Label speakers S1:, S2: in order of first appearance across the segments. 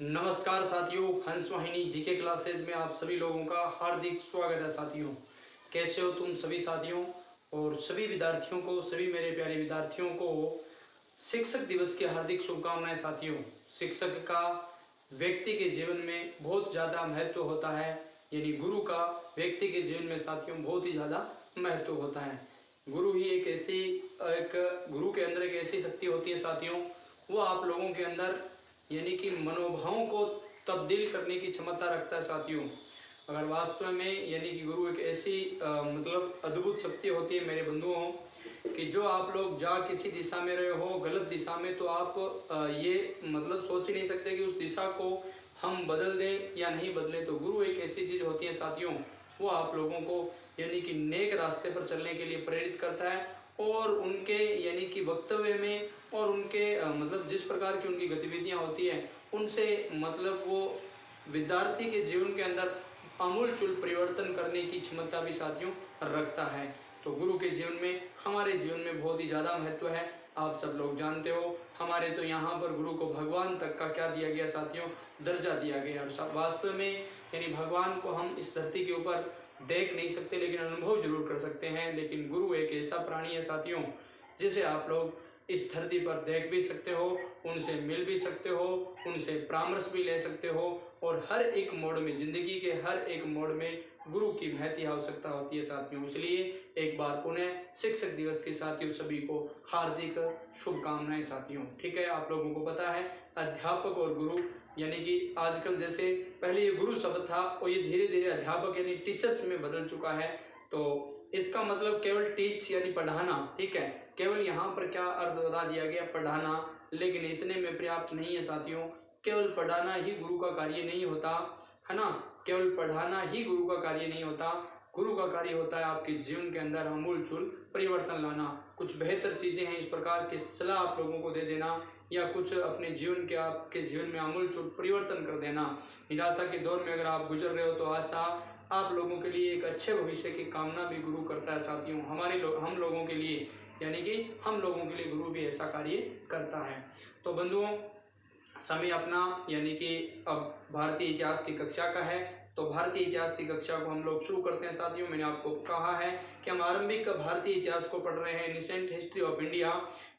S1: नमस्कार साथियों, हंस वाहिनी जीके क्लासेज में आप सभी लोगों का हार्दिक स्वागत है। साथियों, कैसे हो तुम सभी साथियों? और सभी विद्यार्थियों को, सभी मेरे प्यारे विद्यार्थियों को शिक्षक दिवस की हार्दिक शुभकामनाएं। साथियों, शिक्षक का व्यक्ति के जीवन में बहुत ज़्यादा महत्व होता है, यानी गुरु का व्यक्ति के जीवन में साथियों बहुत ही ज़्यादा महत्व होता है। गुरु ही एक गुरु के अंदर एक ऐसी शक्ति होती है साथियों, वो आप लोगों के अंदर यानी कि मनोभावों को तब्दील करने की क्षमता रखता है। साथियों, अगर वास्तव में यानी कि गुरु एक ऐसी मतलब अद्भुत शक्ति होती है मेरे बंधुओं, कि जो आप लोग जा किसी दिशा में रहे हो, गलत दिशा में, तो आप ये मतलब सोच ही नहीं सकते कि उस दिशा को हम बदल दें या नहीं बदलें। तो गुरु एक ऐसी चीज़ होती है साथियों, वो आप लोगों को यानी कि नेक रास्ते पर चलने के लिए प्रेरित करता है, और उनके यानी कि वक्तव्य में और उनके मतलब जिस प्रकार की उनकी गतिविधियां होती हैं, उनसे मतलब वो विद्यार्थी के जीवन के अंदर आमूलचूल परिवर्तन करने की क्षमता भी साथियों रखता है। तो गुरु के जीवन में, हमारे जीवन में बहुत ही ज़्यादा महत्व है। आप सब लोग जानते हो, हमारे तो यहाँ पर गुरु को भगवान तक का क्या दिया गया साथियों, दर्जा दिया गया। और वास्तव में यानी भगवान को हम इस धरती के ऊपर देख नहीं सकते, लेकिन अनुभव जरूर कर सकते हैं। लेकिन गुरु एक ऐसा प्राणी है साथियों, जिसे आप लोग इस धरती पर देख भी सकते हो, उनसे मिल भी सकते हो, उनसे परामर्श भी ले सकते हो, और हर एक मोड़ में, जिंदगी के हर एक मोड़ में गुरु की महती आवश्यकता होती है साथियों। इसलिए एक बार पुनः शिक्षक दिवस के साथियों सभी को हार्दिक शुभकामनाएं साथियों। ठीक है, आप लोगों को पता है अध्यापक और गुरु यानी कि आजकल जैसे पहले ये गुरु शब्द था और ये धीरे धीरे अध्यापक यानी टीचर्स में बदल चुका है। तो इसका मतलब केवल टीच यानी पढ़ाना, ठीक है, केवल यहाँ पर क्या अर्थ बता दिया गया, पढ़ाना। लेकिन इतने में पर्याप्त नहीं है साथियों, केवल पढ़ाना ही गुरु का कार्य नहीं होता है ना, केवल पढ़ाना ही गुरु का कार्य नहीं होता। गुरु का कार्य होता है आपके जीवन के अंदर आमूलचूल परिवर्तन लाना, कुछ बेहतर चीज़ें हैं इस प्रकार की सलाह आप लोगों को दे देना, या कुछ अपने जीवन के आपके जीवन में आमूलचूल परिवर्तन कर देना। निराशा के दौर में अगर आप गुजर रहे हो, तो आशा आप लोगों के लिए एक अच्छे भविष्य की कामना भी गुरु करता है साथियों। हम लोगों के लिए यानी कि हम लोगों के लिए गुरु भी ऐसा कार्य करता है। तो बंधुओं, समय अपना यानी कि अब भारतीय इतिहास की कक्षा का है, तो भारतीय इतिहास की कक्षा को हम लोग शुरू करते हैं साथियों। मैंने आपको कहा है कि हम आरंभिक भारतीय इतिहास को पढ़ रहे हैं, नेसेंट हिस्ट्री ऑफ इंडिया,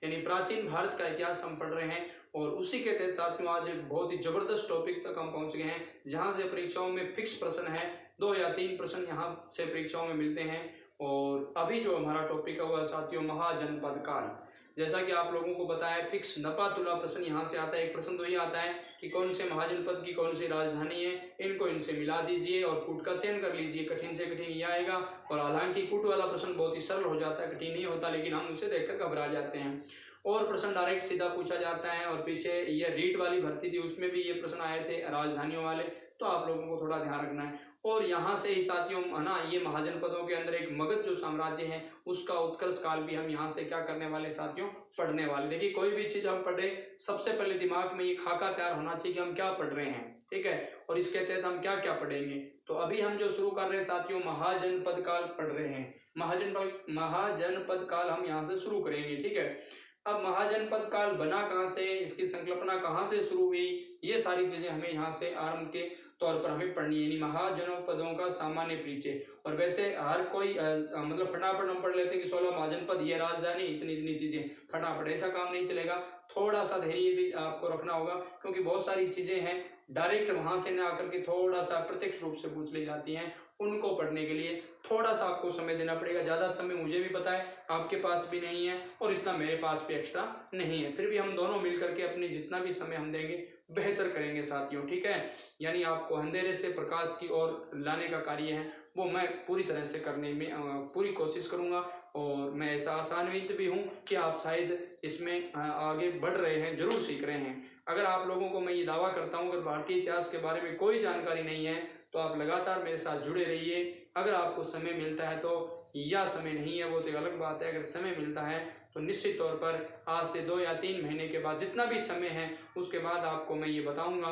S1: यानी प्राचीन भारत का इतिहास हम पढ़ रहे हैं। और उसी के तहत साथियों आज एक बहुत ही जबरदस्त टॉपिक तक हम पहुंच गए हैं, जहां से परीक्षाओं में फिक्स प्रश्न है, 2 या 3 प्रश्न यहाँ से परीक्षाओं में मिलते हैं। और अभी जो हमारा टॉपिक है वो है साथियों महाजनपद काल। जैसा कि आप लोगों को पता है, फिक्स नपा तुला प्रश्न यहाँ से आता है। एक प्रश्न तो ये आता है कि कौन से महाजनपद की कौन सी राजधानी है, इनको इनसे मिला दीजिए और कूट का चयन कर लीजिए। कठिन से कठिन ये आएगा, और हालांकि कूट वाला प्रश्न बहुत ही सरल हो जाता है, कठिन नहीं होता, लेकिन हम उसे देखकर घबरा जाते हैं। और प्रश्न डायरेक्ट सीधा पूछा जाता है, और पीछे ये रीट वाली भर्ती थी, उसमें भी ये प्रश्न आए थे राजधानियों वाले, तो आप लोगों को थोड़ा ध्यान रखना है। और यहाँ से ही साथियों है ना, ये महाजनपदों के अंदर एक मगध जो साम्राज्य है उसका उत्कर्ष काल भी हम यहाँ से क्या करने वाले साथियों, पढ़ने वाले। देखिए, कोई भी चीज हम पढ़े, सबसे पहले दिमाग में ये खाका तैयार होना चाहिए कि हम क्या पढ़ रहे हैं, ठीक है, और इसके तहत हम क्या क्या पढ़ेंगे। तो अभी हम जो शुरू कर रहे हैं साथियों, महाजनपद काल पढ़ रहे हैं। महाजनपद काल हम यहाँ से शुरू करेंगे, ठीक है। अब महाजनपद काल बना कहाँ से, इसकी संकल्पना कहाँ से शुरू हुई, ये सारी चीजें हमें यहाँ से आरंभ के तौर पर हमें पढ़नी है, महाजनपदों का सामान्य परिचय। और वैसे हर कोई मतलब फटाफट हम पढ़ लेते हैं कि 16 महाजनपद, ये राजधानी, इतनी इतनी चीजें, फटाफट ऐसा काम नहीं चलेगा। थोड़ा सा धैर्य भी आपको रखना होगा, क्योंकि बहुत सारी चीजें हैं डायरेक्ट वहां से न आकर के थोड़ा सा प्रत्यक्ष रूप से पूछ ली जाती हैं, उनको पढ़ने के लिए थोड़ा सा आपको समय देना पड़ेगा। ज़्यादा समय मुझे भी पता है आपके पास भी नहीं है, और इतना मेरे पास भी एक्स्ट्रा नहीं है, फिर भी हम दोनों मिलकर के अपनी जितना भी समय हम देंगे बेहतर करेंगे साथियों, ठीक है। यानी आपको अंधेरे से प्रकाश की ओर लाने का कार्य है, वो मैं पूरी तरह से करने में पूरी कोशिश करूंगा। और मैं ऐसा आशान्वित भी हूँ कि आप शायद इसमें आगे बढ़ रहे हैं, जरूर सीख रहे हैं। अगर आप लोगों को मैं ये दावा करता हूँ, अगर भारतीय इतिहास के बारे में कोई जानकारी नहीं है, तो आप लगातार मेरे साथ जुड़े रहिए। अगर आपको समय मिलता है तो, या समय नहीं है वो तो अलग बात है, अगर समय मिलता है तो निश्चित तौर पर आज से 2 या 3 महीने के बाद, जितना भी समय है उसके बाद आपको मैं ये बताऊंगा।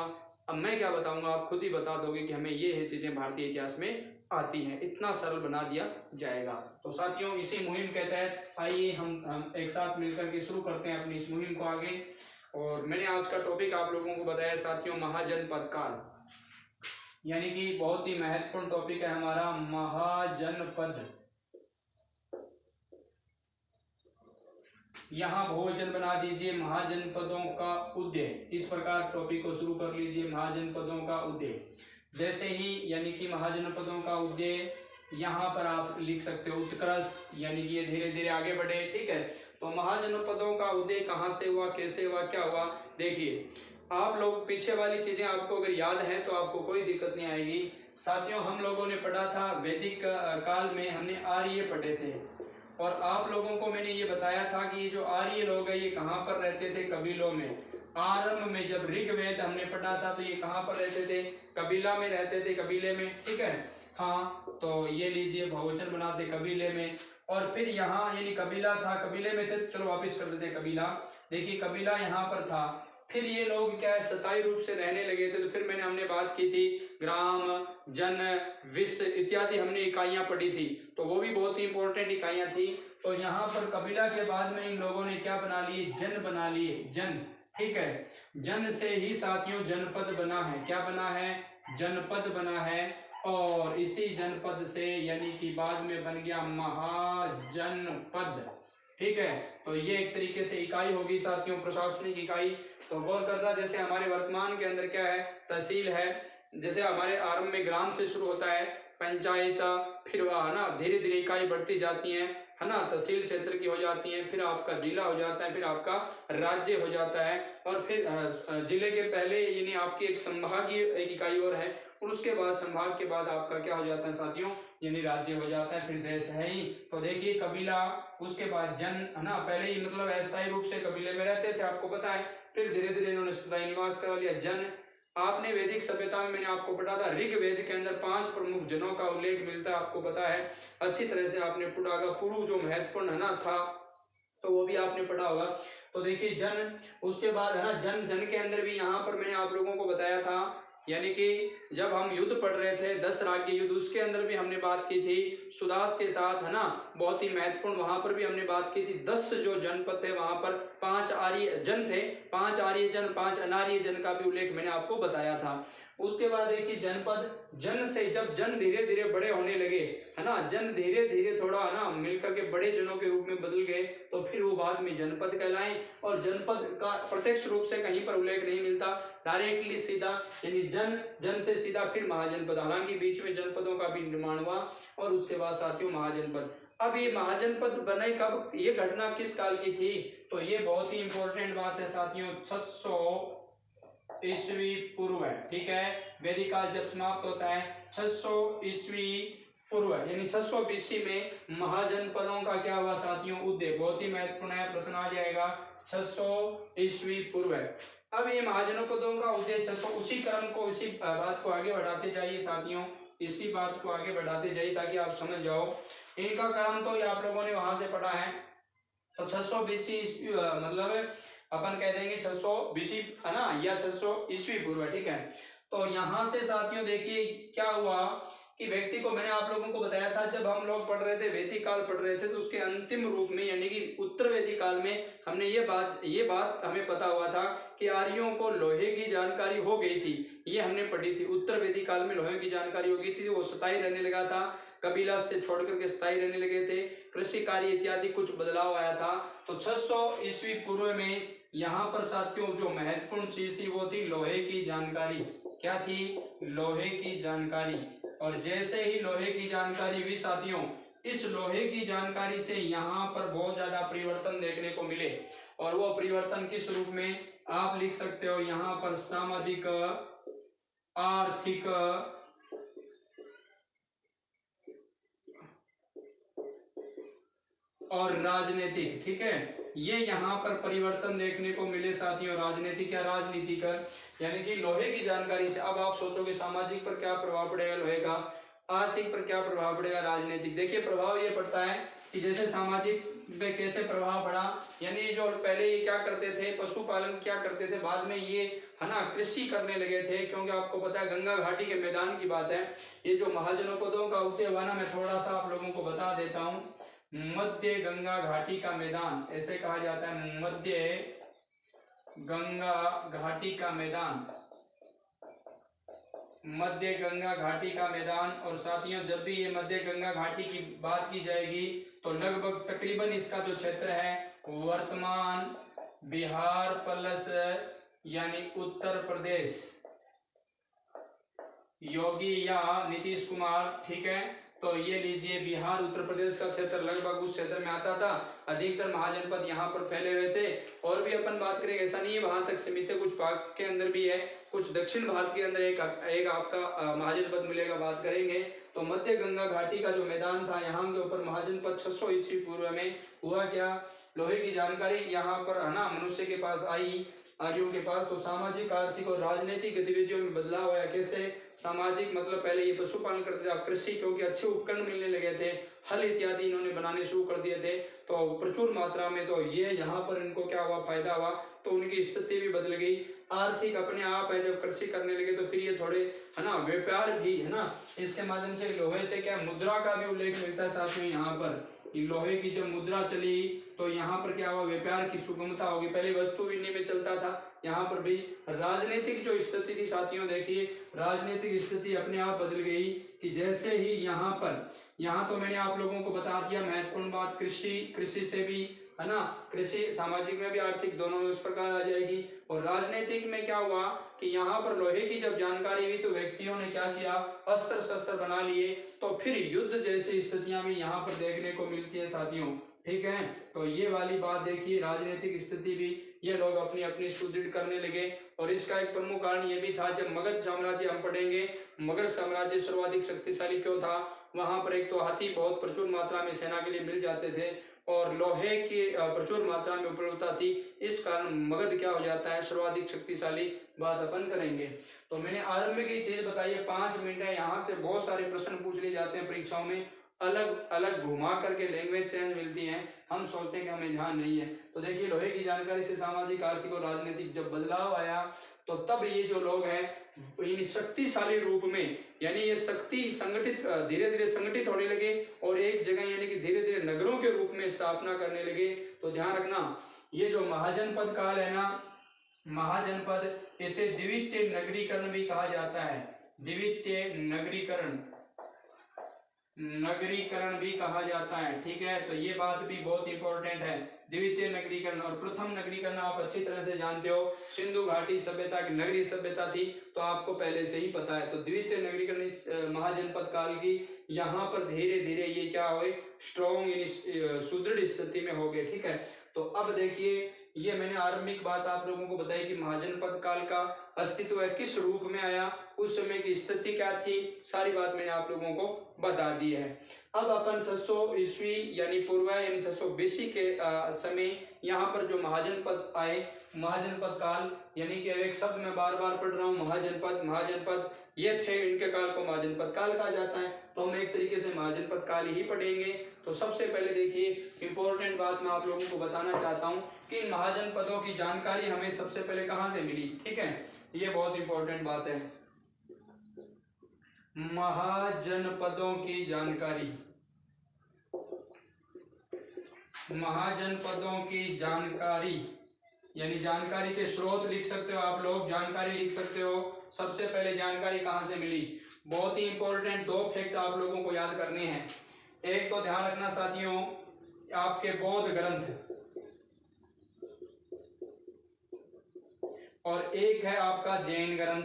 S1: अब मैं क्या बताऊंगा, आप खुद ही बता दोगे कि हमें ये चीज़ें भारतीय इतिहास में आती हैं, इतना सरल बना दिया जाएगा। तो साथियों, इसी मुहिम के तहत आइए हम एक साथ मिलकर के शुरू करते हैं अपनी इस मुहिम को आगे। और मैंने आज का टॉपिक आप लोगों को बताया साथियों महाजनपद काल, यानी कि बहुत ही महत्वपूर्ण टॉपिक है हमारा महाजनपद। यहाँ बहुवचन बना दीजिए महाजनपदों का उदय, इस प्रकार टॉपिक को शुरू कर लीजिए। महाजनपदों का उदय, जैसे ही यानी कि महाजनपदों का उदय यहाँ पर आप लिख सकते हो उत्कर्ष, यानी कि ये धीरे धीरे आगे बढ़े। ठीक है, तो महाजनपदों का उदय कहाँ से हुआ, कैसे हुआ, क्या हुआ। देखिए आप लोग पीछे वाली चीजें आपको अगर याद है तो आपको कोई दिक्कत नहीं आएगी। साथियों हम लोगों ने पढ़ा था वैदिक काल में, हमने आर्य पढ़े थे और आप लोगों को मैंने ये बताया था कि ये जो आर्य लोग हैं ये कहाँ पर रहते थे, कबीलों में। आरंभ में जब ऋग्वेद हमने पढ़ा था तो ये कहाँ पर रहते थे, कबीला में रहते थे, कबीले में। ठीक है, हाँ तो ये लीजिए बहुवचन बनाते कबीले में। और फिर यहाँ यानी कबीला था, कबीले में थे, चलो वापिस कर देते कबीला। देखिए कबीला यहाँ पर था, फिर ये लोग क्या है स्थायी रूप से रहने लगे थे। तो फिर हमने बात की थी ग्राम, जन, विश्व इत्यादि हमने इकाइयां पढ़ी थी, तो वो भी बहुत ही इंपॉर्टेंट इकाइयां थी। तो यहाँ पर कबीला के बाद में इन लोगों ने क्या बना लिए, जन बना लिए, जन। ठीक है, जन से ही साथियों जनपद बना है। क्या बना है, जनपद बना है। और इसी जनपद से यानी कि बाद में बन गया महाजनपद। ठीक है, तो ये एक तरीके से इकाई होगी साथियों, प्रशासनिक इकाई। तो गौर करना, जैसे हमारे वर्तमान के अंदर क्या है, तहसील है। जैसे हमारे आरंभ में ग्राम से शुरू होता है, पंचायत, फिर है ना धीरे धीरे इकाई बढ़ती जाती है ना, तहसील क्षेत्र की हो जाती है, फिर आपका जिला हो जाता है, फिर आपका राज्य हो जाता है, और फिर जिले के पहले यानी आपकी एक संभागीय एक इकाई और है, और उसके बाद संभाग के बाद आपका क्या हो जाता है साथियों, यानी राज्य हो जाता है, फिर देश है ही। तो देखिए कबीला, उसके बाद जन, है ना, पहले ही मतलब अस्थायी रूप से कबीले में रहते थे आपको पता है, फिर धीरे धीरे इन्होंने स्थायी निवास करा लिया, जन। आपने वैदिक सभ्यता में मैंने आपको पढ़ा था ऋग्वेद के अंदर 5 प्रमुख जनों का उल्लेख मिलता है, आपको पता है अच्छी तरह से आपने पढ़ा होगा। पुरु जो महत्वपूर्ण है ना था, तो वो भी आपने पढ़ा होगा। तो देखिए जन, उसके बाद है ना जन, जन के अंदर भी यहाँ पर मैंने आप लोगों को बताया था, यानी कि जब हम युद्ध पढ़ रहे थे 10 राज्य युद्ध, उसके अंदर भी हमने बात की थी सुदास के साथ, है ना, बहुत ही महत्वपूर्ण, वहां पर भी हमने बात की थी 10 जो जनपद थे वहां पर 5 आर्य जन थे, 5 आर्य जन, 5 अनार्य जन का भी उल्लेख मैंने आपको बताया था। उसके बाद देखिए जनपद, जन से जब जन धीरे धीरे बड़े होने लगे, है ना, जन धीरे धीरे थोड़ा है ना मिलकर के बड़े जनों के रूप में बदल गए, तो फिर वो बाद में जनपद कहलाए। और जनपद का प्रत्यक्ष रूप से कहीं पर उल्लेख नहीं मिलता, डायरेक्टली सीधा, यानी जन, जन से सीधा फिर महाजनपद। हालांकि बीच में जनपदों का भी निर्माण हुआ और उसके बाद साथियों महाजनपद। अब ये महाजनपद बने कब, ये घटना किस काल की थी, तो ये बहुत ही इंपॉर्टेंट बात है साथियों, 600 ईस्वी पूर्व है। ठीक है, वैदिक काल जब समाप्त होता है 600 ईस्वी पूर्व, यानी 600 बीसी में महाजनपदों का क्या हुआ साथियों, उदय। बहुत ही महत्वपूर्ण है, प्रश्न आ जाएगा, 600 ईस्वी पूर्व है। अब ये महाजनपदों का उदय 600, उसी क्रम को, उसी बात को आगे बढ़ाते जाइए साथियों, इसी बात को आगे बढ़ाते जाइए ताकि आप समझ जाओ। इनका क्रम तो ये आप लोगों ने वहां से पढ़ा है। तो 600 बीसी मतलब अपन कह देंगे 600 बीसी, है ना, या 600 ईस्वी पूर्व। ठीक है, तो यहाँ से साथियों देखिए क्या हुआ कि व्यक्ति को, मैंने आप लोगों को बताया था जब हम लोग पढ़ रहे थे वैदिक काल पढ़ रहे थे, तो उसके अंतिम रूप में यानी कि उत्तर वैदिक काल में हमने ये बात हमें पता हुआ था कि आर्यों को लोहे की जानकारी हो गई थी, ये हमने पढ़ी थी। उत्तर वैदिक काल में लोहे की जानकारी हो गई थी, वो स्थायी रहने लगा था, कबीला से छोड़ करके स्थायी रहने लगे थे, कृषि कार्य इत्यादि कुछ बदलाव आया था। तो 600 ईस्वी पूर्व में यहाँ पर साथियों जो महत्वपूर्ण चीज थी वो थी लोहे की जानकारी। क्या थी, लोहे की जानकारी। और जैसे ही लोहे की जानकारी हुई साथियों, इस लोहे की जानकारी से यहाँ पर बहुत ज्यादा परिवर्तन देखने को मिले, और वो परिवर्तन किस रूप में आप लिख सकते हो यहाँ पर, सामाजिक, आर्थिक और राजनीतिक। ठीक है, ये यहाँ पर परिवर्तन देखने को मिले साथियों, राजनीतिक या राजनीतिक, यानी कि लोहे की जानकारी से। अब आप सोचोगे सामाजिक पर क्या प्रभाव पड़ेगा लोहे का, आर्थिक पर क्या प्रभाव पड़ेगा राजनीतिक। देखिए प्रभाव ये पड़ता है कि जैसे सामाजिक पे कैसे प्रभाव पड़ा, यानी जो पहले ये क्या करते थे, पशुपालन क्या करते थे, बाद में ये है ना कृषि करने लगे थे, क्योंकि आपको पता है गंगा घाटी के मैदान की बात है। ये जो महाजनपदों का उदय हुआ ना, मैं थोड़ा सा आप लोगों को बता देता हूँ। मध्य गंगा घाटी का मैदान ऐसे कहा जाता है, मध्य गंगा घाटी का मैदान, मध्य गंगा घाटी का मैदान। और साथियों जब भी ये मध्य गंगा घाटी की बात की जाएगी तो लगभग तकरीबन इसका जो क्षेत्र है वर्तमान बिहार प्लस यानी उत्तर प्रदेश, योगी या नीतीश कुमार, ठीक है। तो ये लीजिए बिहार उत्तर प्रदेश का क्षेत्र लगभग उस क्षेत्र में आता था। अधिकतर महाजनपद यहाँ पर फैले हुए थे। और भी अपन बात करेंगे, ऐसा नहीं है वहां तक सीमित है, कुछ भाग के अंदर भी है, कुछ दक्षिण भारत के अंदर एक आपका महाजनपद मिलेगा, बात करेंगे। तो मध्य गंगा घाटी का जो मैदान था यहाँ के ऊपर महाजनपद 600 ईस्वी पूर्व में हुआ। क्या लोहे की जानकारी यहाँ पर है ना मनुष्य के पास आई, आर्यों के पास। तो सामाजिक, आर्थिक और राजनीतिक गतिविधियों में बदलाव आया। कैसे सामाजिक, मतलब पहले ये पशुपालन करते थे, अब कृषि, क्योंकि अच्छे उपकरण मिलने लगे थे, हल इत्यादि इन्होंने बनाने शुरू कर दिए थे तो प्रचुर मात्रा में। तो ये यहाँ पर इनको क्या हुआ, फायदा हुआ। तो उनकी स्थिति भी बदल गई। आर्थिक अपने आप है, जब कृषि करने लगे तो फिर ये थोड़े है ना व्यापार भी है ना, इसके माध्यम से लोहे से क्या मुद्रा का भी उल्लेख मिलता है साथ में। यहाँ पर लोहे की जब मुद्रा चली तो यहाँ पर क्या हुआ, व्यापार की सुगमता होगी। पहले वस्तु विनिमय में चलता था, यहाँ पर भी। राजनीतिक जो स्थिति थी साथियों, देखिए राजनीतिक स्थिति अपने आप बदल गई कि जैसे ही यहाँ पर, यहाँ तो मैंने आप लोगों को बता दिया महत्वपूर्ण बात, कृषि से भी है ना, कृषि सामाजिक में भी आर्थिक दोनों में उस प्रकार आ जाएगी। और राजनीतिक में क्या हुआ कि यहाँ पर लोहे की जब जानकारी हुई तो व्यक्तियों ने क्या किया, अस्त्र शस्त्र बना लिए। तो फिर युद्ध जैसी स्थितियां भी यहाँ पर देखने को मिलती है साथियों, ठीक है। तो ये वाली बात देखिए, राजनीतिक स्थिति भी ये लोग अपनी अपनी सुदृढ़ करने लगे। और इसका एक प्रमुख कारण ये भी था, जब मगध साम्राज्य हम पढ़ेंगे, मगध साम्राज्य सर्वाधिक शक्तिशाली क्यों था, वहां पर एक तो हाथी बहुत प्रचुर मात्रा में सेना के लिए मिल जाते थे और लोहे की प्रचुर मात्रा में उपलब्धता थी। इस कारण मगध क्या हो जाता है, सर्वाधिक शक्तिशाली। बात अपन करेंगे। तो मैंने आरंभ की चीज बताई है, 5 मिनट है, यहाँ से बहुत सारे प्रश्न पूछ लिए जाते हैं परीक्षाओं में, अलग अलग घुमा करके लैंग्वेज चेंज मिलती है, हम सोचते हैं कि हमें ध्यान नहीं है। तो देखिए लोहे की जानकारी से सामाजिक, आर्थिक और राजनीतिक जब बदलाव आया तो तब ये जो लोग हैं शक्तिशाली रूप में, यानी ये शक्ति संगठित, धीरे धीरे संगठित होने लगे और एक जगह यानी कि धीरे धीरे नगरों के रूप में स्थापना करने लगे। तो ध्यान रखना, ये जो महाजनपद काल है ना, महाजनपद, इसे द्वितीय नगरीकरण भी कहा जाता है, द्वितीय नगरीकरण भी कहा जाता है, ठीक है। तो ये बात भी बहुत इंपॉर्टेंट है, द्वितीय नगरीकरण। और प्रथम नगरीकरण आप अच्छी तरह से जानते हो, सिंधु घाटी सभ्यता की नगरीय सभ्यता थी, तो आपको पहले से ही पता है। तो द्वितीय नगरीकरण इस महाजनपद काल की, यहाँ पर धीरे धीरे ये क्या हुए, स्ट्रॉन्ग सुदृढ़ स्थिति में हो गए, ठीक है। तो अब देखिए, ये मैंने आरंभिक बात आप लोगों को बताई कि महाजनपद काल का अस्तित्व है, किस रूप में आया, उस समय की स्थिति क्या थी, सारी बात मैंने आप लोगों को बता दी है। अब अपन 600 ईस्वी यानी पूर्व यानी 600 BC के समय यहाँ पर जो महाजनपद आए, महाजनपद काल, यानी कि एक शब्द मैं बार बार पढ़ रहा हूँ, महाजनपद ये थे, इनके काल को महाजनपद काल कहा जाता है। तो हम एक तरीके से महाजनपद काल ही पढ़ेंगे। तो सबसे पहले देखिए इंपॉर्टेंट बात मैं आप लोगों को बताना चाहता हूँ कि महाजनपदों की जानकारी हमें सबसे पहले कहाँ से मिली, ठीक है, ये बहुत इंपॉर्टेंट बात है। महाजनपदों की जानकारी, महाजनपदों की जानकारी यानी जानकारी के स्रोत लिख सकते हो आप लोग, जानकारी लिख सकते हो। सबसे पहले जानकारी कहां से मिली, बहुत ही इंपॉर्टेंट 2 फैक्ट आप लोगों को याद करने हैं। एक तो ध्यान रखना साथियों, आपके बौद्ध ग्रंथ, और एक है आपका जैन ग्रंथ।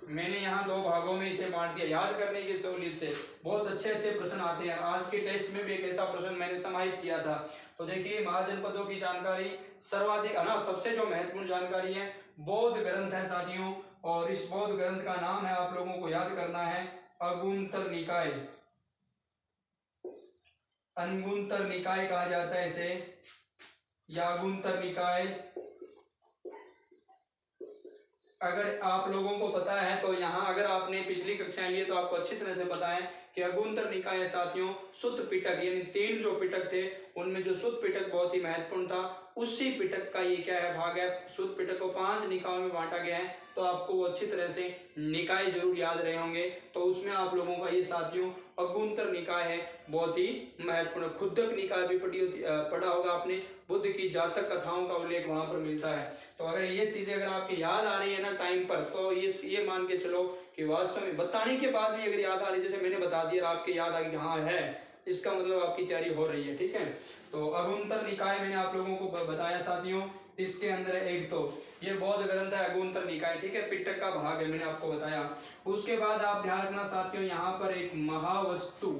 S1: मैंने यहाँ 2 भागों में इसे बांट दिया, याद करने की सहूलियत से बहुत अच्छे अच्छे प्रश्न आते हैं। आज के टेस्ट में भी एक ऐसा प्रश्न मैंने समाहित किया था। तो देखिए महाजनपदों की जानकारी सर्वाधिक है ना, सबसे जो महत्वपूर्ण जानकारी है बौद्ध ग्रंथ है साथियों, और इस बौद्ध ग्रंथ का नाम है, आप लोगों को याद करना है, अगुंतर निकाय। अनगुंतर निकाय कहा जाता है इसे, या अगुंतर निकाय। अगर आप लोगों को पता है तो यहाँ, अगर आपने पिछली कक्षाएं ली तो आपको अच्छी तरह से पता है कि अगुंतर निकाय साथियों सुत्त पिटक, यानी 3 जो पिटक थे उनमें जो सुत्त पिटक बहुत ही महत्वपूर्ण था, उसी पिटक का ये क्या है, भाग है। सुत्त पिटक को 5 निकायों में बांटा गया है। तो आपको वो अच्छी तरह से निकाय जरूर याद रहे होंगे। तो उसमें आप लोगों का ये साथियों अगुंतर निकाय है, बहुत ही महत्वपूर्ण। खुद्दक निकाय भी पढ़ा होगा आपने, बुद्ध की जातक कथाओं का उल्लेख वहां पर मिलता है। तो अगर ये चीजें अगर आपके याद आ रही है ना टाइम पर, तो ये मान के चलो कि वास्तव में बताने के बाद भी अगर याद आ रही है, जैसे मैंने बता दिया आपके याद आ गई हाँ है, इसका मतलब आपकी तैयारी हो रही है। ठीक है, तो अगुंतर निकाय मैंने आप लोगों को बताया साथियों। इसके अंदर एक तो ये बौद्ध ग्रंथ है अगुंतर निकाय, ठीक है, पिटक का भाग है, मैंने आपको बताया। उसके बाद आप ध्यान रखना साथियों, यहाँ पर एक महावस्तु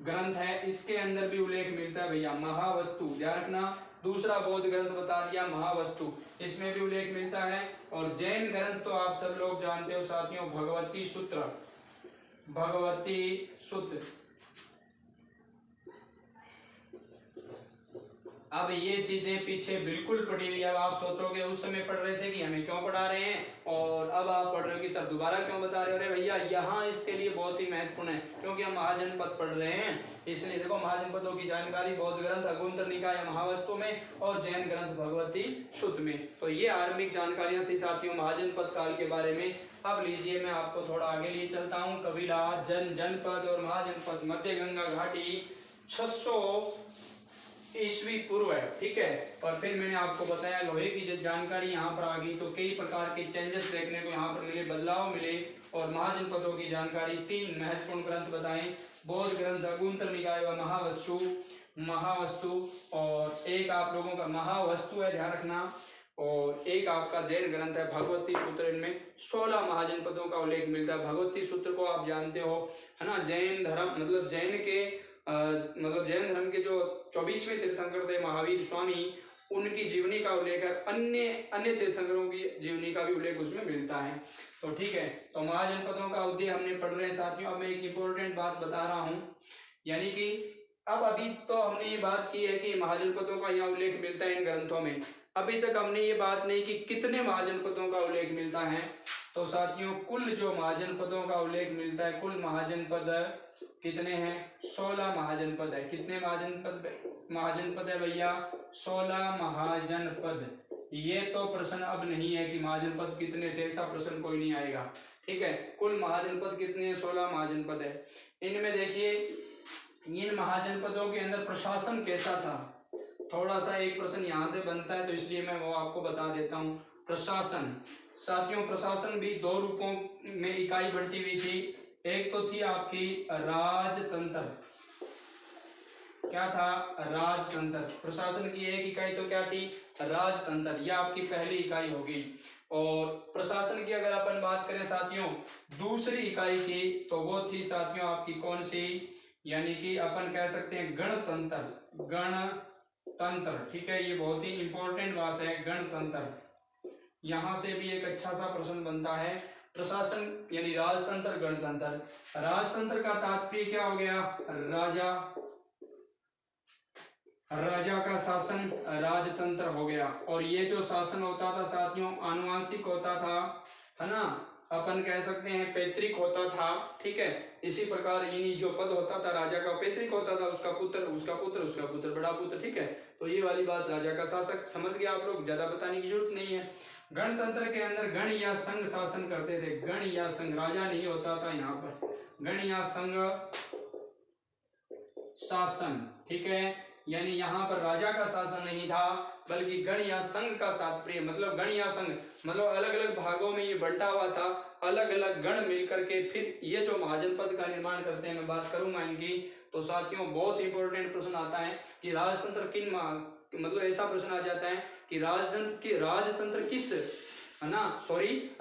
S1: ग्रंथ है, इसके अंदर भी उल्लेख मिलता है भैया, महावस्तु ध्यान रखना। दूसरा बौद्ध ग्रंथ बता दिया महावस्तु, इसमें भी उल्लेख मिलता है। और जैन ग्रंथ तो आप सब लोग जानते हो साथियों, भगवती सूत्र। अब ये चीजें पीछे बिल्कुल पड़ी हुई। अब आप सोचोगे उस समय पढ़ रहे थे कि हमें क्यों पढ़ा रहे हैं, और अब आप पढ़ रहे हो कि सर दोबारा क्यों बता रहे हो। अरे भैया यहाँ इसके लिए बहुत ही महत्वपूर्ण है, क्योंकि हम महाजनपद पढ़ रहे हैं, इसलिए देखो महाजनपदों की जानकारी बौद्ध ग्रंथ अगुंतर निकाय महावस्तु में और जैन ग्रंथ भगवती सूत्र में। तो ये आरंभिक जानकारियां थी साथियों महाजनपद काल के बारे में। अब लीजिए मैं आपको थोड़ा आगे लिए चलता हूँ। कबीला, जनपद और महाजनपद, मध्य गंगा घाटी 600 ईस्वी पूर्व है। ठीक है, और फिर मैंने आपको बताया लोहे की जो जानकारी यहाँ पर आ गई, तो कई प्रकार के चेंजेस देखने को यहाँ पर मिले, बदलाव मिले। और महाजनपदों की जानकारी 3 महत्वपूर्ण ग्रंथ बताएं, बौद्ध ग्रंथ अगुंतर निकाय व महावस्तु, और एक आप लोगों का महावस्तु है ध्यान रखना, और एक आपका जैन ग्रंथ है भगवती सूत्र। इनमें 16 महाजनपदों का उल्लेख मिलता है। भगवती सूत्र को आप जानते हो है ना, जैन धर्म मतलब जैन धर्म के जो 24वें तीर्थंकर थे महावीर स्वामी, उनकी जीवनी का उल्लेख है। अन्य तीर्थंकरों की जीवनी का भी उल्लेख उसमें मिलता है। तो ठीक है, तो महाजनपदों का उद्देश्य हमने पढ़ रहे हैं साथियों। अब मैं एक इंपॉर्टेंट बात बता रहा हूँ, यानी कि अब अभी तो हमने ये बात की है कि महाजनपदों का यहाँ उल्लेख मिलता है इन ग्रंथों में। अभी तक हमने ये बात नहीं कि कितने महाजनपदों का उल्लेख मिलता है। तो साथियों कुल जो महाजनपदों का उल्लेख मिलता है, कुल महाजनपद कितने हैं? 16 महाजनपद है। कितने महाजनपद है भैया? 16 महाजनपद। ये तो प्रश्न अब नहीं है कि महाजनपद कितने थे, ऐसा प्रश्न कोई नहीं आएगा। ठीक है, कुल महाजनपद कितने हैं? 16 महाजनपद है। इनमें देखिए इन महाजनपदों के अंदर प्रशासन कैसा था, थोड़ा सा एक प्रश्न यहाँ से बनता है, तो इसलिए मैं वो आपको बता देता हूँ। प्रशासन साथियों, प्रशासन भी 2 रूपों में इकाई बंटी हुई थी। एक तो थी आपकी राजतंत्र। क्या था? राजतंत्र। प्रशासन की एक इकाई तो क्या थी? राजतंत्र। यह आपकी पहली इकाई होगी। और प्रशासन की अगर अपन बात करें साथियों दूसरी इकाई की, तो वो थी साथियों आपकी कौन सी? यानी कि अपन कह सकते हैं गणतंत्र। गणतंत्र, ठीक है, ये बहुत ही इंपॉर्टेंट बात है, गणतंत्र। यहां से भी एक अच्छा सा प्रश्न बनता है। प्रशासन यानी राजतंत्र, गणतंत्र। राजतंत्र का तात्पर्य क्या हो गया? राजा का शासन राजतंत्र हो गया। और ये जो शासन होता था साथियों आनुवंशिक होता था, है ना, अपन कह सकते हैं पैतृक होता था। ठीक है, इसी प्रकार यानी जो पद होता था राजा का पैतृक होता था, उसका पुत्र, उसका पुत्र, उसका पुत्र, बड़ा पुत्र। ठीक है, तो ये वाली बात राजा का शासक, समझ गए आप लोग, ज्यादा बताने की जरूरत नहीं है। गणतंत्र के अंदर गण या संघ शासन करते थे। गण या संघ, राजा नहीं होता था यहाँ पर, गण या संघ शासन। ठीक है, यानी यहाँ पर राजा का शासन नहीं था, बल्कि गण या संघ का तात्पर्य, मतलब गण या संघ मतलब अलग अलग भागों में ये बंटा हुआ था, अलग अलग गण मिलकर के फिर ये जो महाजनपद का निर्माण करते हैं। मैं बात करूंगा इनकी। तो साथियों बहुत इंपॉर्टेंट प्रश्न आता है कि राजतंत्र मतलब ऐसा प्रश्न आ जाता है कि राजतंत्र किस, है ना,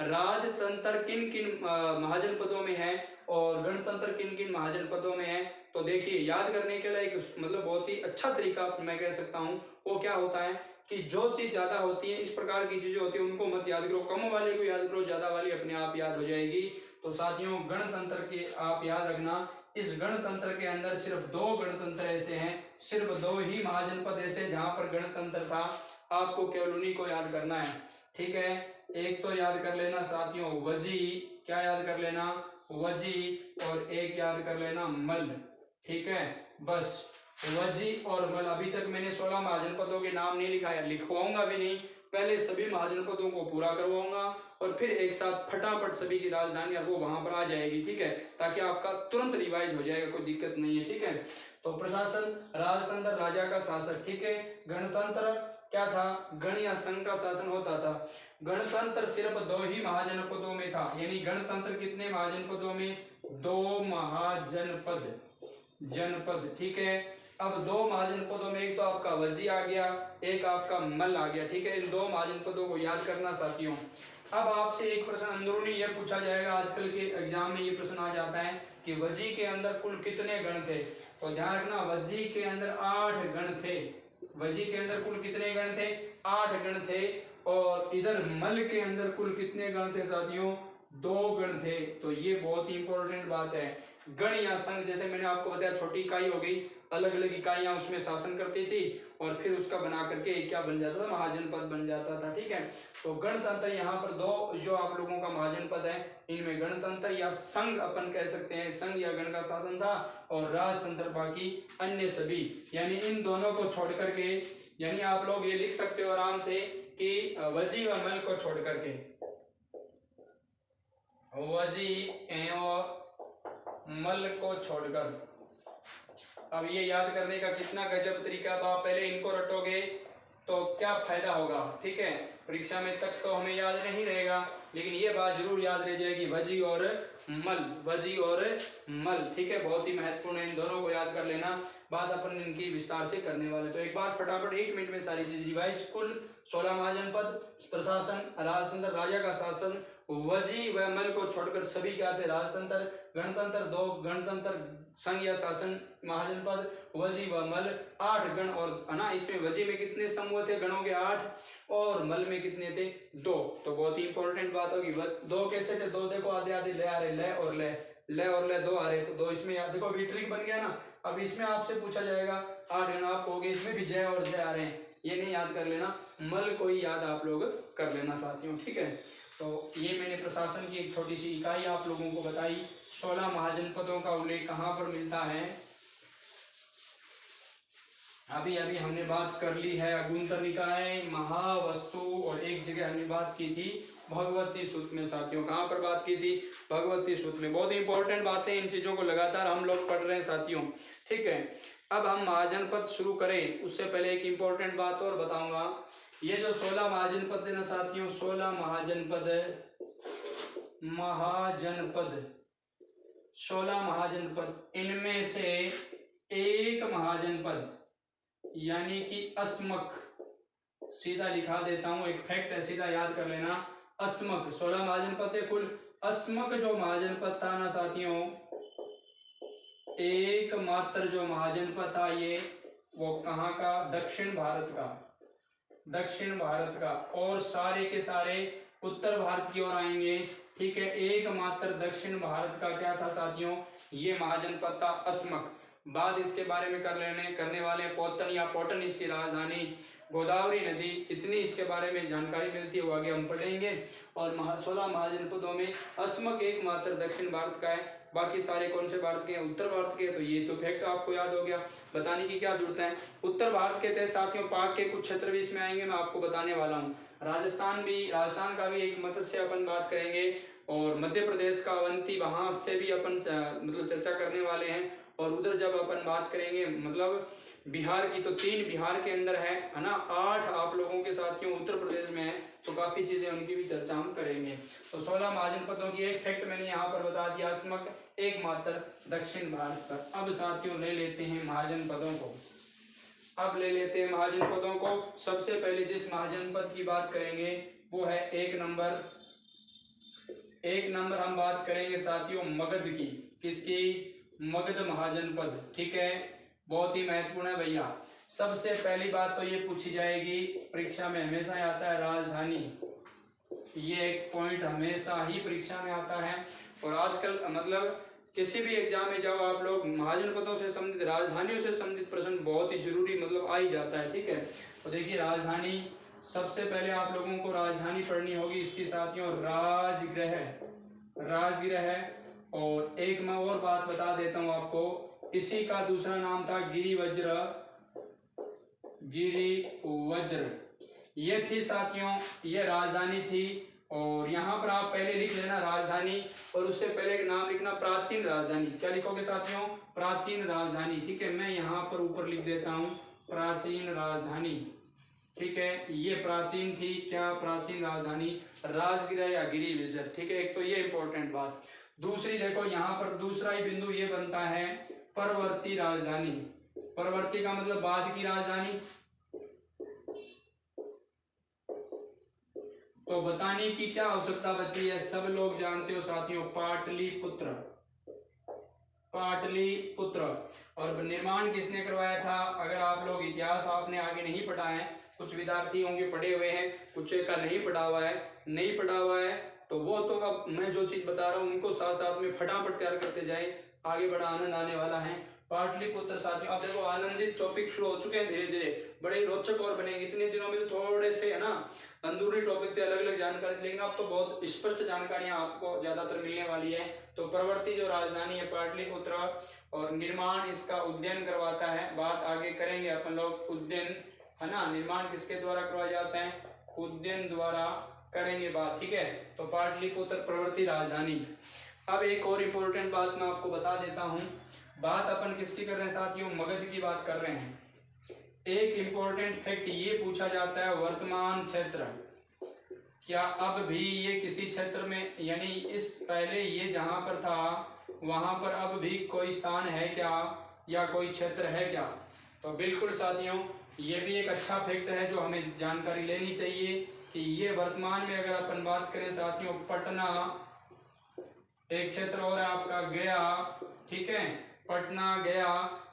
S1: राजतंत्र किन किन महाजनपदों में है और गणतंत्र किन किन महाजनपदों में है। तो देखिए याद करने के लिए एक मतलब बहुत ही अच्छा तरीका मैं कह सकता हूँ, वो क्या होता है कि जो चीज ज्यादा होती है, इस प्रकार की चीजें होती है, उनको मत याद करो, कम वाले को याद करो, ज्यादा वाली अपने आप याद हो जाएगी। तो साथियों गणतंत्र के आप याद रखना, इस गणतंत्र के अंदर सिर्फ 2 गणतंत्र ऐसे हैं, सिर्फ 2 ही महाजनपद ऐसे जहां पर गणतंत्र था। आपको केवल उन्हीं को याद करना है। ठीक है, एक तो याद कर लेना साथियों वजी, क्या याद कर लेना? वजी। और एक याद कर लेना मल्ल। ठीक है, बस वजी और मल्ल। अभी तक मैंने 16 महाजनपदों के नाम नहीं लिखाया, लिखवाऊंगा भी नहीं, पहले सभी महाजनपदों को पूरा करवाऊंगा और फिर एक साथ फटाफट सभी की राजधानियां वो वहां पर आ जाएगी, ठीक है, ताकि आपका तुरंत रिवाइज हो जाएगा, कोई दिक्कत नहीं है, ठीक है। तो प्रशासन, राजतंत्र, राजा का शासक, ठीक है। गणतंत्र क्या था, गण या संघ का शासन होता था। गणतंत्र सिर्फ 2 ही महाजनपदों में था, यानी गणतंत्र कितने महाजनपदों में, 2 महाजनपद, जनपद, ठीक है। अब 2 महाजनपदों में एक तो आपका वजी आ गया, एक आपका मल आ गया, ठीक है। इन 2 महाजनपदों को याद करना साथियों। अब आपसे एक प्रश्न अंदरूनी यह पूछा जाएगा, आजकल के एग्जाम में ये प्रश्न आ जाता है कि वजी के अंदर कुल कितने गण थे। तो ध्यान रखना, वजी के अंदर 8 गण थे। वजी के अंदर कुल कितने गण थे, 8 गण थे। और इधर मल के अंदर कुल कितने गण थे साथियों, 2 गण थे। तो ये बहुत ही इंपॉर्टेंट बात है। गण या संघ, जैसे मैंने आपको बताया, छोटी इकाई हो गई, अलग अलग इकाइयां उसमें शासन करती थी और फिर उसका बना करके एक क्या बन जाता था, महाजनपद बन जाता था, ठीक है। तो गणतंत्र यहाँ पर 2 जो आप लोगों का महाजनपद है, इनमें गणतंत्र या संघ अपन कह सकते हैं, संघ या गण का शासन था, और राजतंत्र बाकी अन्य सभी, यानी इन दोनों को छोड़ करके, यानी आप लोग ये लिख सकते हो आराम से कि वजी व मल को छोड़ करके, वजी एवं मल को छोड़कर। अब ये याद करने का कितना गजब तरीका, आप पहले इनको रटोगे तो क्या फायदा होगा, ठीक है। परीक्षा में तक तो हमें याद नहीं रहेगा, लेकिन ये बात जरूर याद रह जाएगी, वजी और मल, वजी और मल, ठीक है, बहुत ही महत्वपूर्ण है, इन दोनों को याद कर लेना। बात अपन इनकी विस्तार से करने वाले। तो एक बार फटाफट 1 मिनट में सारी चीज रिवाइज। कुल 16 महाजनपद, प्रशासन, राजतंत्र, राजा का शासन, वजी व मल को छोड़कर सभी क्या थे, राजतंत्र, गणतंत्र 2, गणतंत्र, संघ या शासन, महाजनपद, वजी व मल, 8 गण। और ना इसमें वजी में कितने समूह थे, गणों के 8, और मल में कितने थे, 2। तो बहुत ही इंपॉर्टेंट बात होगी, 2 कैसे थे, 2 देखो आधे आधे ले आ रहे, ले और ले, ले और ले 2 आ रहे, तो 2 इसमें देखो वीट्रिक बन गया ना। अब इसमें आपसे पूछा जाएगा 8 गण, आप कहोगे इसमें भी जय और जय आ रहे हैं, ये नहीं याद कर लेना, मल को ही याद आप लोग कर लेना साथियों, ठीक है। तो ये मैंने प्रशासन की एक छोटी सी इकाई आप लोगों को बताई। 16 महाजनपदों का उल्लेख कहाँ पर मिलता है, अभी अभी हमने बात कर ली है, अगुंतर निकाय, महावस्तु, और एक जगह हमने बात की थी भगवती सूत्र में साथियों। कहाँ पर बात की थी, भगवती सूत्र में। बहुत इंपॉर्टेंट बातें, इन चीजों को लगातार हम लोग पढ़ रहे हैं साथियों, ठीक है। अब हम महाजनपद शुरू करें उससे पहले एक इंपॉर्टेंट बात और बताऊंगा। ये जो 16 महाजनपद है ना साथियों, 16 महाजनपद, महाजनपद 16 महाजनपद, इनमें से एक महाजनपद यानी कि अस्मक, सीधा लिखा देता हूं, एक फैक्ट है, सीधा याद कर लेना, अस्मक 16 महाजनपद है कुल। अस्मक जो महाजनपद था ना साथियों, एकमात्र जो महाजनपद था ये, वो कहाँ का, दक्षिण भारत का, दक्षिण भारत का, और सारे के सारे उत्तर भारत की ओर आएंगे, ठीक है। एकमात्र दक्षिण भारत का क्या था साथियों, ये महाजनपद था अस्मक। बात इसके बारे में करने वाले पोतन या पोटन इसकी राजधानी, गोदावरी नदी, इतनी इसके बारे में जानकारी मिलती है, वो आगे हम पढ़ेंगे। और 16 महाजनपदों में अस्मक एकमात्र दक्षिण भारत का है, बाकी सारे कौन से भारत के हैं, उत्तर भारत के। तो ये तो फैक्ट आपको याद हो गया, बताने की क्या जरूरत है। उत्तर भारत के तहत साथियों पाक के कुछ क्षेत्र भी इसमें आएंगे, मैं आपको बताने वाला हूँ। राजस्थान का भी एक मत्स्य अपन बात करेंगे, और मध्य प्रदेश का अवंती, वहां से भी अपन मतलब चर्चा करने वाले हैं। और उधर जब अपन बात करेंगे मतलब बिहार की, तो 3 बिहार के अंदर है ना, 8 आप लोगों के साथियों उत्तर प्रदेश में है, तो काफी चीजें उनकी भी चर्चा हम करेंगे। तो 16 महाजनपदों की एक फैक्ट मैंने यहाँ पर बता दिया, अस्मक एकमात्र दक्षिण भारत का। अब साथियों ले लेते हैं महाजनपदों को, अब ले लेते हैं महाजनपदों को। सबसे पहले जिस महाजनपद की बात करेंगे वो है 1 नंबर, 1 नंबर हम बात करेंगे साथियों मगध की, किसकी, मगध महाजनपद, ठीक है। बहुत ही महत्वपूर्ण है भैया। सबसे पहली बात तो ये पूछी जाएगी परीक्षा में, हमेशा आता है राजधानी, ये एक पॉइंट हमेशा ही परीक्षा में आता है। और आजकल मतलब किसी भी एग्जाम में जाओ आप लोग, महाजनपदों से संबंधित, राजधानियों से संबंधित प्रश्न बहुत ही जरूरी मतलब आ ही जाता है, ठीक है। तो देखिए राजधानी, सबसे पहले आप लोगों को राजधानी पढ़नी होगी इसकी साथियों, राजगृह, राजगृह। और एक मैं और बात बता देता हूं आपको, इसी का दूसरा नाम था गिरिवज्र, गिरिवज्र, ये थी साथियों, ये राजधानी थी। और यहाँ पर आप पहले लिख लेना राजधानी, और उससे पहले एक नाम लिखना प्राचीन राजधानी। क्या लिखोगे साथियों? प्राचीन राजधानी। ठीक है, मैं यहाँ पर ऊपर लिख देता हूँ प्राचीन राजधानी। ठीक है, ये प्राचीन थी, क्या प्राचीन राजधानी राजगिरा या गिरी विजय। ठीक है, एक तो ये इंपॉर्टेंट बात। दूसरी देखो, यहाँ पर दूसरा ही बिंदु ये बनता है परवर्ती राजधानी। परवर्ती का मतलब बाद की राजधानी। तो बताने की क्या आवश्यकता बची है, सब लोग जानते हो साथियों, पाटलिपुत्र। पाटलिपुत्र। और निर्माण किसने करवाया था? अगर आप लोग इतिहास आपने आगे नहीं पढ़ा है, कुछ विद्यार्थी होंगे पढ़े हुए हैं, कुछ का नहीं पढ़ा हुआ है, नहीं पढ़ा हुआ है, तो वो तो अब मैं जो चीज बता रहा हूँ उनको साथ साथ में फटाफट तैयार करते जाए, आगे बड़ा आनंद आने वाला है। पाटलिपुत्र साथियों, अब देखो आनंदित टॉपिक शुरू हो चुके हैं, धीरे धीरे बड़े रोचक और बनेंगे। इतने दिनों में तो थोड़े से है ना अंदरूनी टॉपिक थे, अलग अलग जानकारी, लेकिन अब तो बहुत स्पष्ट जानकारियां आपको ज्यादातर मिलने वाली है। तो प्रवर्ती जो राजधानी है पाटलिपुत्र, और निर्माण इसका उद्यान करवाता है, बात आगे करेंगे अपन लोग। उद्यान है ना, निर्माण किसके द्वारा करवाया जाता है? उद्यान द्वारा करेंगे बात। ठीक है, तो पाटलिपुत्र प्रवर्ती राजधानी। अब एक और इम्पोर्टेंट बात मैं आपको बता देता हूँ। बात अपन किसकी कर रहे हैं साथियों? मगध की बात कर रहे हैं। एक इम्पोर्टेंट फैक्ट ये पूछा जाता है, वर्तमान क्षेत्र, क्या अब भी ये किसी क्षेत्र में, यानी इस पहले ये जहां पर था वहां पर अब भी कोई स्थान है क्या, या कोई क्षेत्र है क्या? तो बिल्कुल साथियों, ये भी एक अच्छा फैक्ट है जो हमें जानकारी लेनी चाहिए कि ये वर्तमान में अगर अपन बात करें साथियों, पटना एक क्षेत्र और है आपका, गया। ठीक है, पटना, गया,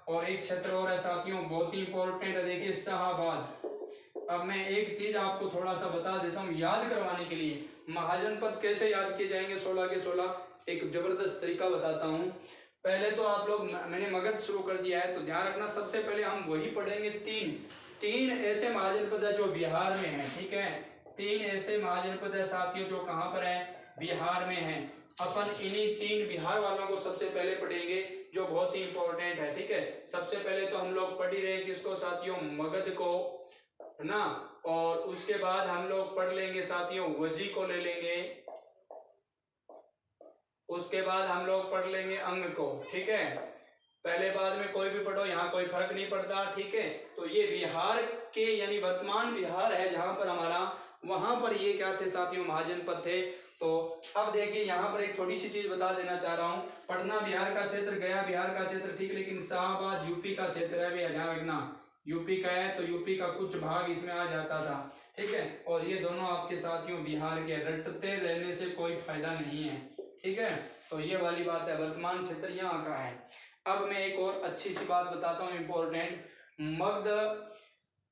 S1: और एक क्षेत्र और है साथियों, बहुत ही इंपॉर्टेंट है, देखिए शाहाबाद। अब मैं एक चीज आपको थोड़ा सा बता देता हूँ याद करवाने के लिए, महाजनपद कैसे याद किए जाएंगे 16 के 16, एक जबरदस्त तरीका बताता हूँ। पहले तो आप लोग, मैंने मगध शुरू कर दिया है तो ध्यान रखना, सबसे पहले हम वही पढ़ेंगे। तीन ऐसे महाजनपद है जो बिहार में है। ठीक है, तीन ऐसे महाजनपद है साथियों जो कहाँ पर है? बिहार में है। अपन इन्हीं तीन बिहार वालों को सबसे पहले पढ़ेंगे, जो बहुत ही इंपॉर्टेंट है। ठीक है, सबसे पहले तो हम लोग पढ़ ही रहे किसको साथियों? मगध को, है ना। और उसके बाद हम लोग पढ़ लेंगे साथियों वजी को ले लेंगे, उसके बाद हम लोग पढ़ लेंगे अंग को। ठीक है, पहले बाद में कोई भी पढ़ो, यहाँ कोई फर्क नहीं पड़ता। ठीक है, तो ये बिहार के यानी वर्तमान बिहार है जहां पर हमारा, वहां पर ये क्या थे साथियों? महाजनपद थे। तो अब देखिए यहाँ पर एक थोड़ी सी चीज बता देना चाह रहा हूँ। पटना बिहार का क्षेत्र, गया बिहार का क्षेत्र, ठीक, लेकिन शाहबाद यूपी का क्षेत्र है, भी ध्यान रखना। यूपी का है तो यूपी का कुछ भाग इसमें आ जाता था। ठीक है, और ये दोनों आपके साथियों बिहार के, रटते रहने से कोई फायदा नहीं है। ठीक है, तो ये वाली बात है, वर्तमान क्षेत्र यहाँ का है। अब मैं एक और अच्छी सी बात बताता हूँ इंपॉर्टेंट। मगध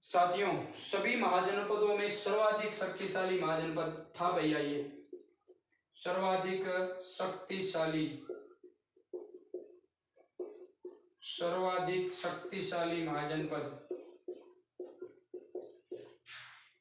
S1: साथियों सभी महाजनपदों में सर्वाधिक शक्तिशाली महाजनपद था भैया, ये सर्वाधिक शक्तिशाली, सर्वाधिक शक्तिशाली महाजनपद।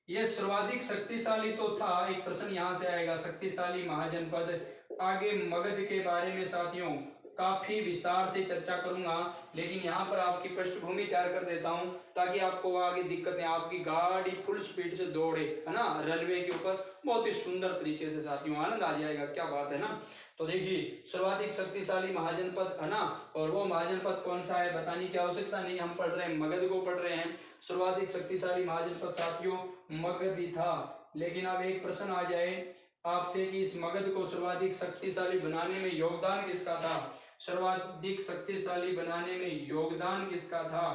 S1: ये सर्वाधिक शक्तिशाली तो था, एक प्रश्न यहां से आएगा, शक्तिशाली महाजनपद। आगे मगध के बारे में साथियों काफी विस्तार से चर्चा करूंगा, लेकिन यहाँ पर आपकी पृष्ठभूमि तैयार कर देता हूँ ताकि आपको आगे दिक्कत नहीं, आपकी गाड़ी फुल स्पीड से दौड़े, है ना, रनवे के ऊपर बहुत ही सुंदर तरीके से साथियों, आनंद आ जाएगा। क्या बात है ना। तो देखिए सर्वाधिक शक्तिशाली महाजनपद, है ना, और वो महाजनपद कौन सा है बताने की आवश्यकता नहीं, हम पढ़ रहे हैं मगध को पढ़ रहे हैं। सर्वाधिक शक्तिशाली महाजनपद साथियों मगध ही था। लेकिन अब एक प्रश्न आ जाए आपसे कि इस मगध को सर्वाधिक शक्तिशाली बनाने में योगदान किसका था? सर्वाधिक शक्तिशाली बनाने में योगदान किसका था?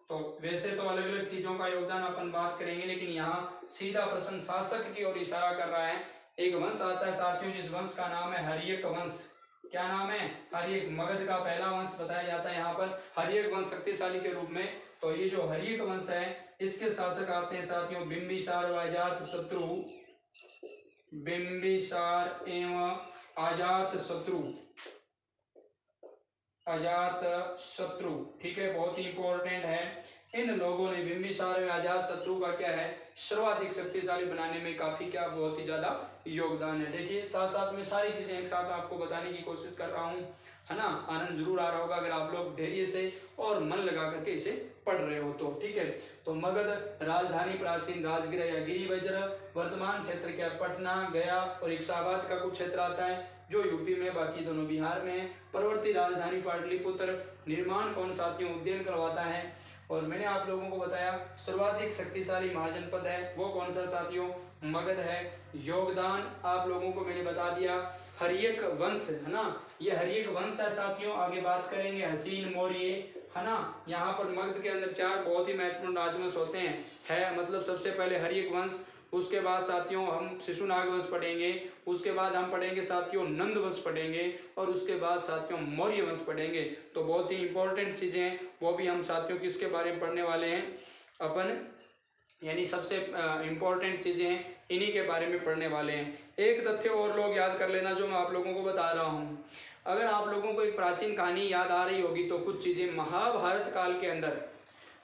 S1: तो वैसे तो अलग अलग चीजों का योगदान अपन बात करेंगे, लेकिन यहाँ सीधा प्रश्न शासक की ओर इशारा कर रहा है। एक वंश आता है साथियों, जिस वंश का नाम है हर्यक वंश। क्या नाम है? हर्यक। मगध का पहला वंश बताया जाता है यहाँ पर हर्यक वंश शक्तिशाली के रूप में। तो ये जो हर्यक वंश है इसके शासक आते हैं साथियों बिंबिसार व अजात शत्रु, बिंबिसार एवं अजात शत्रु, अजात शत्रु। ठीक है, बहुत ही इंपॉर्टेंट है। इन लोगों ने बिंबिसार में अजातशत्रु का क्या है सर्वाधिक शक्तिशाली बनाने में काफी क्या बहुत ही ज्यादा योगदान है। देखिए साथ साथ में सारी चीजें एक साथ आपको बताने की कोशिश कर रहा हूँ, है ना। आनंद जरूर आ रहा होगा अगर आप लोग धैर्य से और मन लगा करके इसे पढ़ रहे हो तो, ठीक है। तो मगध राजधानी प्राचीन राजगृह या गिरिवज्र, वर्तमान क्षेत्र क्या पटना, गया और इलाहाबाद का कुछ क्षेत्र आता है जो यूपी में, बाकी दोनों बिहार में है। परवर्ती राजधानी पाटलिपुत्र, निर्माण कौन साथियों उद्ययन करवाता है। और मैंने आप लोगों को बताया सर्वाधिक शक्तिशाली महाजनपद है वो कौन सा साथियों, मगध है। योगदान आप लोगों को मैंने बता दिया, हर्यक वंश है ना, ये हर्यक वंश है साथियों। आगे बात करेंगे हसीन मौर्य, है ना। यहाँ पर मगध के अंदर 4 बहुत ही महत्वपूर्ण राजवंश होते हैं, है मतलब सबसे पहले हर्यक वंश, उसके बाद साथियों हम शिशुनाग वंश पढ़ेंगे, उसके बाद हम पढ़ेंगे साथियों नंद वंश पढ़ेंगे, और उसके बाद साथियों मौर्य वंश पढ़ेंगे। तो बहुत ही इंपॉर्टेंट चीजें हैं वो भी हम साथियों किसके बारे में पढ़ने वाले हैं अपन, यानी सबसे इंपॉर्टेंट चीजें हैं इन्हीं के बारे में पढ़ने वाले हैं। एक तथ्य और लोग याद कर लेना जो मैं आप लोगों को बता रहा हूँ। अगर आप लोगों को एक प्राचीन कहानी याद आ रही होगी तो कुछ चीजें महाभारत काल के अंदर,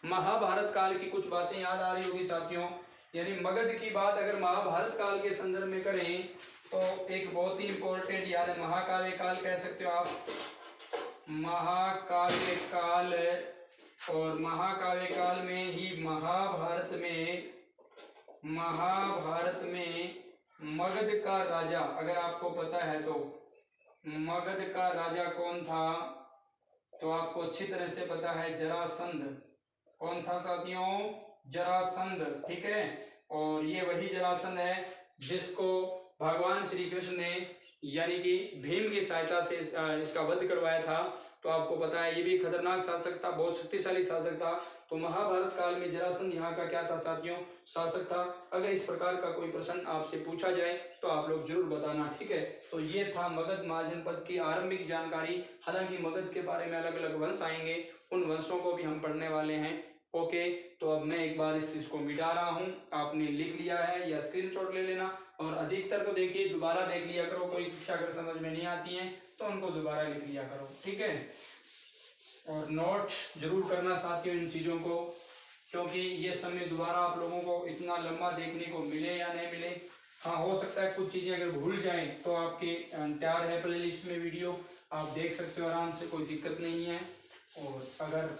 S1: महाभारत काल की कुछ बातें याद आ रही होगी साथियों। यानी मगध की बात अगर महाभारत काल के संदर्भ में करें तो एक बहुत ही इंपॉर्टेंट याद है, महाकाव्य काल कह सकते हो आप, महाकाव्य काल। और महाकाव्य काल में ही महाभारत में मगध का राजा, अगर आपको पता है तो मगध का राजा कौन था, तो आपको अच्छी तरह से पता है जरासंध। कौन था साथियों, जरासंध, ठीक है। और ये वही जरासंध है जिसको भगवान श्री कृष्ण ने यानी कि भीम की सहायता से इसका वध करवाया था। तो आपको पता है ये भी खतरनाक शासक था, बहुत शक्तिशाली शासक था। तो महाभारत काल में जरासंध यहाँ का क्या था साथियों, शासक था। अगर इस प्रकार का कोई प्रश्न आपसे पूछा जाए तो आप लोग जरूर बताना, ठीक है। तो ये था मगध महाजनपद की आरंभिक जानकारी। हालांकि मगध के बारे में अलग अलग वंश आएंगे, उन वंशों को भी हम पढ़ने वाले हैं। ओके, तो अब मैं एक बार इस चीज को मिटा रहा हूं, आपने लिख लिया है या स्क्रीनशॉट ले लेना। और अधिकतर तो देखिए दोबारा देख लिया करो, कोई शिक्षा अगर समझ में नहीं आती है तो उनको दोबारा लिख लिया करो, ठीक है। और नोट जरूर करना साथियों इन चीजों को, क्योंकि ये समय दोबारा आप लोगों को इतना लंबा देखने को मिले या नहीं मिले। हाँ, हो सकता है कुछ चीजें अगर भूल जाएं तो आपके तैयार है प्ले लिस्ट में वीडियो, आप देख सकते हो आराम से, कोई दिक्कत नहीं है। और अगर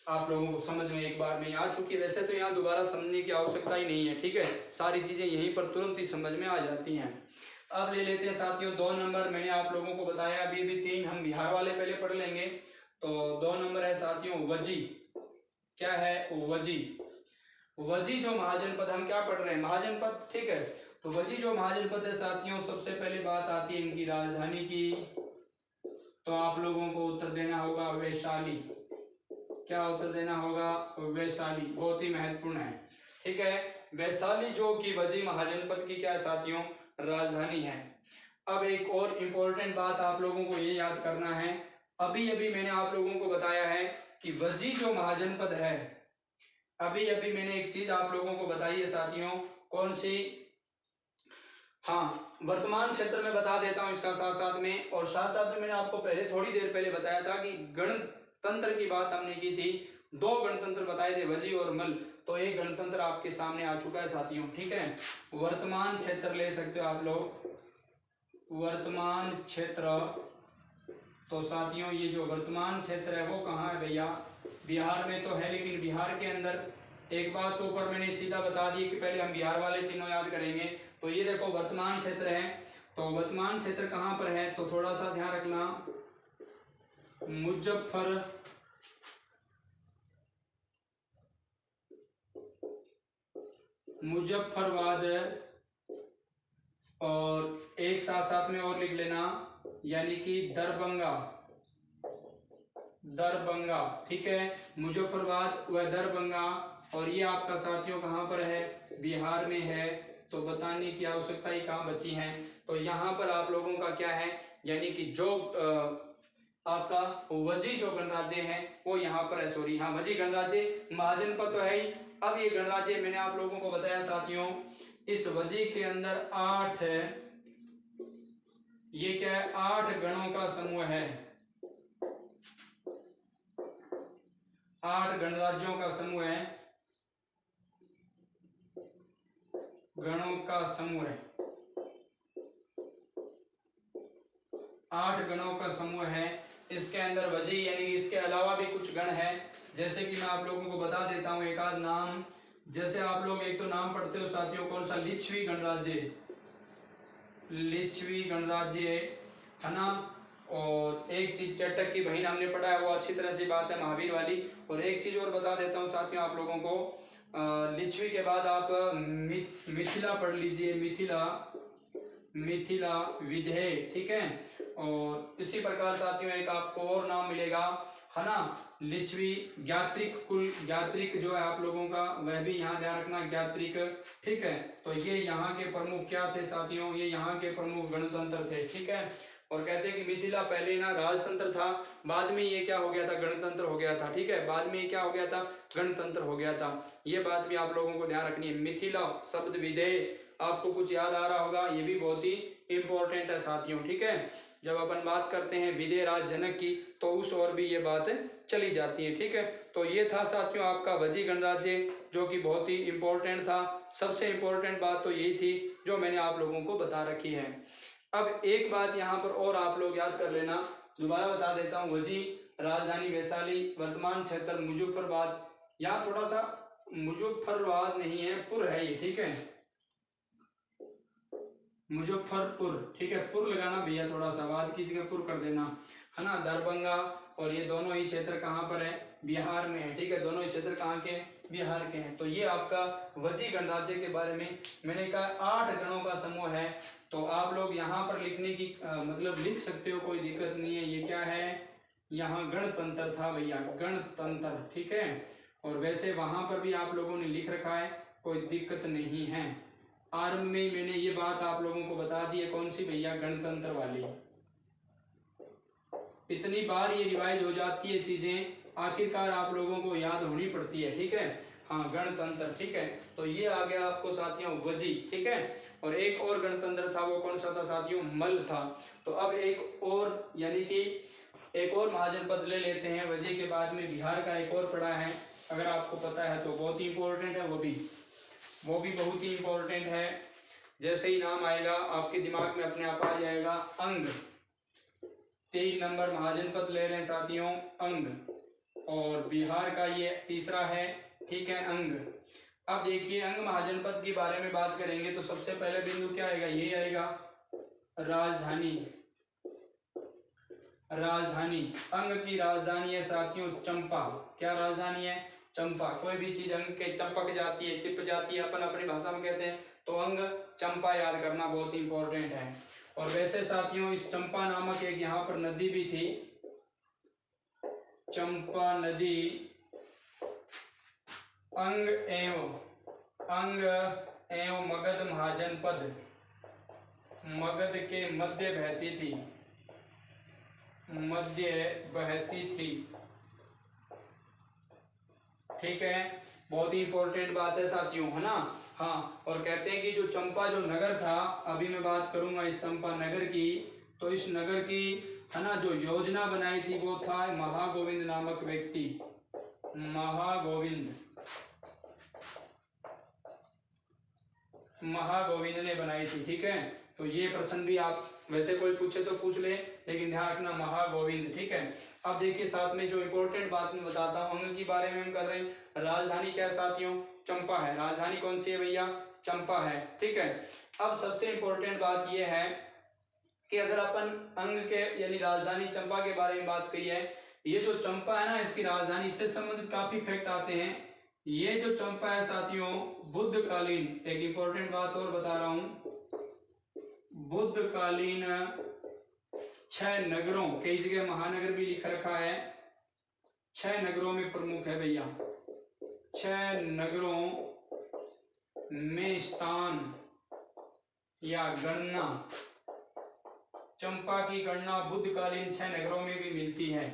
S1: आप लोगों को समझ में एक बार में आ चुकी है, वैसे तो यहाँ दोबारा समझने की आवश्यकता ही नहीं है, ठीक है। सारी चीजें यहीं पर तुरंत ही समझ में आ जाती हैं। अब ले लेते हैं साथियों 2 नंबर। मैंने आप लोगों को बताया अभी 3 हम बिहार वाले पहले पढ़ लेंगे। तो 2 नंबर है साथियों वजी। क्या है वजी, वजी जो महाजनपद, हम क्या पढ़ रहे हैं महाजनपद, ठीक है। तो वजी जो महाजनपद है साथियों, सबसे पहले बात आती है इनकी राजधानी की। तो आप लोगों को उत्तर देना होगा वैशाली। क्या उत्तर देना होगा, वैशाली, बहुत ही महत्वपूर्ण है, ठीक है। वैशाली जो कि वजी महाजनपद की क्या है साथियों, राजधानी है। अब एक और इम्पोर्टेंट बात आप लोगों को ये याद करना है, अभी अभी मैंने आप लोगों को बताया है कि वजी जो महाजनपद है, अभी अभी मैंने एक चीज आप लोगों को बताई है साथियों, कौन सी, हाँ वर्तमान क्षेत्र में बता देता हूं इसका साथ साथ में। और साथ साथ में मैंने आपको पहले थोड़ी देर पहले बताया था कि गणतंत्र की बात हमने की थी, 2 गणतंत्र बताए थे वजी और मल। तो एक गणतंत्र आपके सामने आ चुका है साथियों, ठीक है। वर्तमान क्षेत्र ले सकते हो आप लोग, वर्तमान क्षेत्र। तो साथियों ये जो वर्तमान क्षेत्र है वो कहाँ है भैया, बिहार में तो है, लेकिन बिहार के अंदर एक बात तो ऊपर मैंने सीधा बता दी कि पहले हम बिहार वाले तीनों याद करेंगे। तो ये देखो वर्तमान क्षेत्र है, तो वर्तमान क्षेत्र कहाँ पर है, तो थोड़ा सा ध्यान रखना, मुजफ्फरबाद, और एक साथ साथ में और लिख लेना यानी कि दरभंगा, दरभंगा, ठीक है। मुजफ्फरबाद व दरभंगा, और ये आपका साथियों कहाँ पर है, बिहार में है। तो बताने की आवश्यकता ही कहाँ बची है। तो यहाँ पर आप लोगों का क्या है, यानी कि जो आपका वजी जो गणराज्य है वो यहाँ पर है, सॉरी हाँ वजी गणराज्य, महाजनपद तो है ही। अब ये गणराज्य मैंने आप लोगों को बताया साथियों, इस वजी के अंदर 8 है, ये क्या है, 8 गणों का समूह है। 8 गणराज्यों का समूह है, गणों का समूह है, 8 गणों का समूह है। इसके अंदर वजी यानी कि इसके अलावा भी कुछ गण है, जैसे कि मैं आप लोगों को बता देता हूं एक आध नाम। जैसे आप लोग एक तो नाम पढ़ते हो साथियों, कौन सा, लिच्छवी गणराज्य, लिच्छवी गणराज्य है ना। और एक चीज चटक की बहन हमने पढ़ा है, वो अच्छी तरह से बात है महावीर वाली। और एक चीज और बता देता हूँ साथियों आप लोगों को, लिच्छवी के बाद आप मिथिला पढ़ लीजिए, मिथिला, मिथिला विधेय, ठीक है। और इसी प्रकार साथियों एक आपको और नाम मिलेगा, है ना, लिच्छवी ज्ञात्रिक कुल, ज्ञात्रिक जो है आप लोगों का, वह भी यहाँ ध्यान रखना, ज्ञात्रिक, ठीक है। तो ये यहाँ के प्रमुख क्या थे साथियों, ये यहाँ के प्रमुख गणतंत्र थे, ठीक है। और कहते हैं कि मिथिला पहले ना राजतंत्र था, बाद में ये क्या हो गया था, गणतंत्र हो गया था, ठीक है। बाद में ये क्या हो गया था, गणतंत्र हो गया था। ये बात भी आप लोगों को ध्यान रखनी है। मिथिला शब्द विधेय आपको कुछ याद आ रहा होगा, ये भी बहुत ही इंपॉर्टेंट है साथियों, ठीक है। जब अपन बात करते हैं विधेय राज जनक की, तो उस और भी ये बात चली जाती है, ठीक है। तो ये था साथियों आपका वजी गणराज्य, जो कि बहुत ही इंपॉर्टेंट था। सबसे इंपॉर्टेंट बात तो यही थी जो मैंने आप लोगों को बता रखी है। अब एक बात यहाँ पर और आप लोग याद कर लेना, दोबारा बता देता हूँ। वजी, राजधानी वैशाली, वर्तमान क्षेत्र मुजफ्फरबाद, यहाँ थोड़ा सा मुजफ्फरबाद नहीं है, पुर है ये, ठीक है, मुजफ्फरपुर, ठीक है। पुर लगाना भैया, थोड़ा सा वाद की जगह पुर कर देना, है ना। दरभंगा, और ये दोनों ही क्षेत्र कहाँ पर है, बिहार में है, ठीक है। दोनों ही क्षेत्र कहाँ के, बिहार के हैं। तो ये आपका वजी गणराज्य के बारे में मैंने कहा 8 गणों का समूह है। तो आप लोग यहाँ पर लिखने की मतलब लिख सकते हो, कोई दिक्कत नहीं है। ये क्या है, यहाँ गणतंत्र था भैया, गणतंत्र, ठीक है। और वैसे वहां पर भी आप लोगों ने लिख रखा है, कोई दिक्कत नहीं है। आरंभ में मैंने ये बात आप लोगों को बता दी है, कौन सी भैया, गणतंत्र वाली। इतनी बार ये रिवाइज हो जाती है चीजें, आखिरकार आप लोगों को याद होनी पड़ती है, ठीक है। हाँ, गणतंत्र, ठीक है। तो ये आ गया आपको साथियों वजी, ठीक है। और एक और गणतंत्र था, वो कौन सा था साथियों, मल्ल था। तो अब एक और यानी कि एक और महाजनपद ले लेते हैं वजी के बाद में। बिहार का एक और पड़ा है, अगर आपको पता है तो बहुत ही इंपॉर्टेंट है, वो भी बहुत ही इंपॉर्टेंट है। जैसे ही नाम आएगा आपके दिमाग में अपने आप आ जाएगा, अंग। 3 नंबर महाजनपद ले रहे हैं साथियों, अंग। और बिहार का ये तीसरा है, ठीक है, अंग। अब देखिए अंग महाजनपद के बारे में बात करेंगे तो सबसे पहले बिंदु क्या आएगा, ये आएगा राजधानी। राजधानी, अंग की राजधानी है साथियों चंपा। क्या राजधानी है, चंपा। कोई भी चीज अंग के चंपक जाती है, चिप जाती है, अपन अपनी भाषा में कहते हैं, तो अंग चंपा याद करना बहुत इंपॉर्टेंट है। और वैसे साथियों इस चंपा नामक एक यहाँ पर नदी भी थी, चंपा नदी अंग एवं मगध महाजनपद, मगध के मध्य बहती थी, ठीक है। बहुत ही इंपॉर्टेंट बात है साथियों, है ना। हाँ, और कहते हैं कि जो चंपा जो नगर था, अभी मैं बात करूंगा इस चंपा नगर की, तो इस नगर की, है ना, जो योजना बनाई थी वो था महागोविंद नामक व्यक्ति, महागोविंद ने बनाई थी, ठीक है। तो ये प्रश्न भी आप वैसे कोई पूछे तो पूछ ले, लेकिन ध्यान रखना महागोविंद, ठीक है। अब देखिए साथ में जो इंपॉर्टेंट बात मैं बताता हूँ, अंग के बारे में हम कर रहे हैं। राजधानी क्या साथियों, चंपा है। राजधानी कौन सी है भैया, चंपा है, ठीक है। अब सबसे इंपॉर्टेंट बात यह है कि अगर अपन अंग के यानी राजधानी चंपा के बारे में बात करी है, ये जो चंपा है ना, इसकी राजधानी, इससे संबंधित काफी फैक्ट आते हैं। ये जो चंपा है साथियों बुद्ध कालीन, एक इंपॉर्टेंट बात और बता रहा हूं, बुद्ध कालीन 6 नगरों, कई जगह महानगर भी लिख रखा है, 6 नगरों में प्रमुख है भैया। 6 नगरों में स्थान या गणना, चंपा की गणना बुद्धकालीन 6 नगरों में भी मिलती है।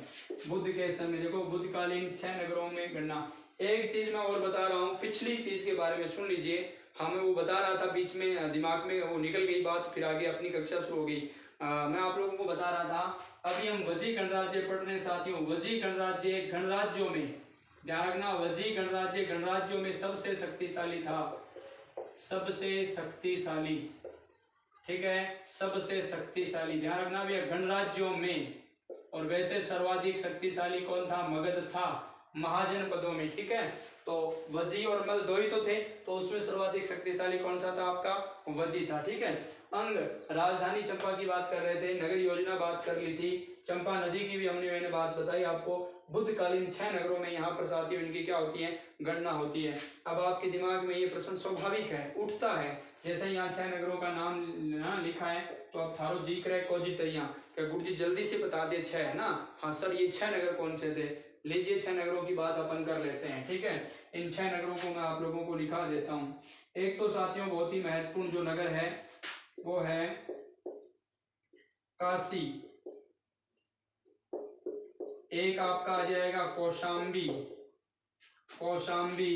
S1: बुद्ध के समय देखो, बुद्धकालीन 6 नगरों में गणना। एक चीज मैं और बता रहा हूँ, पिछली चीज के बारे में सुन लीजिए। हमें वो बता रहा था, बीच में दिमाग में वो निकल गई बात, फिर आगे अपनी कक्षा शुरू हो गई। मैं आप लोगों को बता रहा था, अभी हम वजी गणराज्य पढ़ रहे हैं साथियों। वजी गणराज्य गणराज्यों में ध्यान रखना, वजी गणराज्य गणराज्यों में सबसे शक्तिशाली था, सबसे शक्तिशाली, ठीक है, सबसे शक्तिशाली। ध्यान रखना भैया गणराज्यों में। और वैसे सर्वाधिक शक्तिशाली कौन था? मगध था, महाजनपदों में, ठीक है। तो वजी और मल दो ही तो थे, तो उसमें सर्वाधिक शक्तिशाली कौन सा था? आपका वजी था, ठीक है। अंग, राजधानी चंपा की बात कर रहे थे, नगर योजना बात कर ली थी, चंपा नदी की भी मैंने बात बताई आपको। बुद्धकालीन 6 नगरों में यहाँ पर साथियों इनकी क्या होती है? गणना होती है। अब आपके दिमाग में ये प्रश्न स्वाभाविक है, उठता है, जैसे यहाँ 6 नगरों का नाम लिखा है, तो आप थारो जी करे कोजी तैया, क्या गुरु जी जल्दी से बता दे 6 है ना? हाँ सर, ये 6 नगर कौन से थे? लीजिए 6 नगरों की बात अपन कर लेते हैं, ठीक है। इन 6 नगरों को मैं आप लोगों को लिखा देता हूँ। एक तो साथियों बहुत ही महत्वपूर्ण जो नगर है वो है काशी, एक आपका आ जाएगा कौशाम्बी, कौशाम्बी,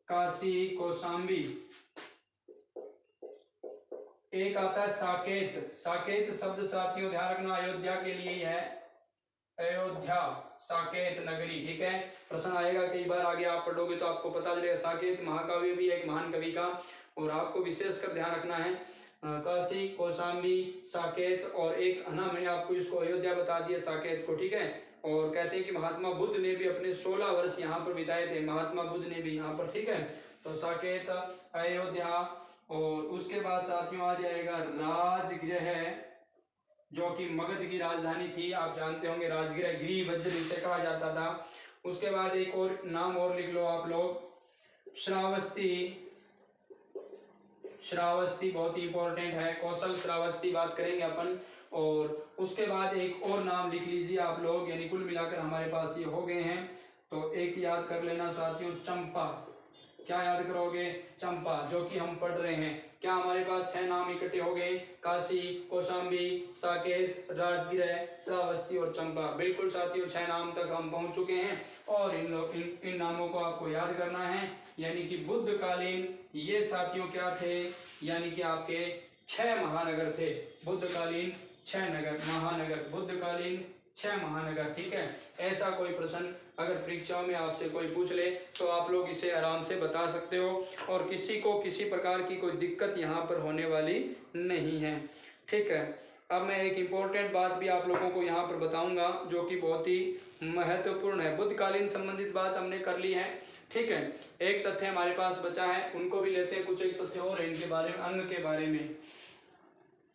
S1: काशी कौशाम्बी। एक आता है साकेत, साकेत शब्द साथियों ध्यान रखना अयोध्या के लिए ही है, अयोध्या साकेत नगरी, ठीक है। प्रश्न आएगा कई बार, आगे आप पढ़ोगे तो आपको पता चलेगा। साकेत महाकाव्य भी है एक महान कवि का, और आपको विशेषकर ध्यान रखना है काशी, कौशाम्बी, साकेत, और एक है ना, मैंने आपको इसको अयोध्या बता दिया साकेत को, ठीक है। और कहते हैं कि महात्मा बुद्ध ने भी अपने 16 वर्ष यहाँ पर बिताए थे, महात्मा बुद्ध ने भी यहाँ पर, ठीक है। तो साकेत, अयोध्या, और उसके बाद साथियों आ जाएगा राजगृह, जो कि मगध की राजधानी थी, आप जानते होंगे राजगृह, गिरी वज्र इसे कहा जाता था। उसके बाद एक और नाम और लिख लो आप लोग, श्रावस्ती, श्रावस्ती बहुत ही इंपॉर्टेंट है, कौशल श्रावस्ती बात करेंगे अपन। और उसके बाद एक और नाम लिख लीजिए आप लोग, यानी कुल मिलाकर हमारे पास ये हो गए हैं। तो एक याद कर लेना साथियों, चंपा, क्या याद करोगे? चंपा, जो कि हम पढ़ रहे हैं। क्या हमारे पास 6 नाम इकट्ठे हो गए? काशी, कौशाम्बी, साकेत, राजगृह, श्रावस्ती और चंपा। बिल्कुल साथियों 6 नाम तक हम पहुंच चुके हैं, और इन नामों को आपको याद करना है। यानी कि बुद्धकालीन ये साथियों क्या थे? यानी कि आपके 6 महानगर थे, बुद्धकालीन 6 नगर, महानगर, बुद्धकालीन 6 महानगर, ठीक है। ऐसा कोई प्रश्न अगर परीक्षाओं में आपसे कोई पूछ ले तो आप लोग इसे आराम से बता सकते हो, और किसी को किसी प्रकार की कोई दिक्कत यहाँ पर होने वाली नहीं है, ठीक है। अब मैं एक इम्पोर्टेंट बात भी आप लोगों को यहाँ पर बताऊंगा, जो कि बहुत ही महत्वपूर्ण है। बुद्धकालीन संबंधित बात हमने कर ली है, ठीक है। एक तथ्य हमारे पास बचा है, उनको भी लेते हैं। कुछ एक तथ्य और है इनके बारे में, अंग के बारे में।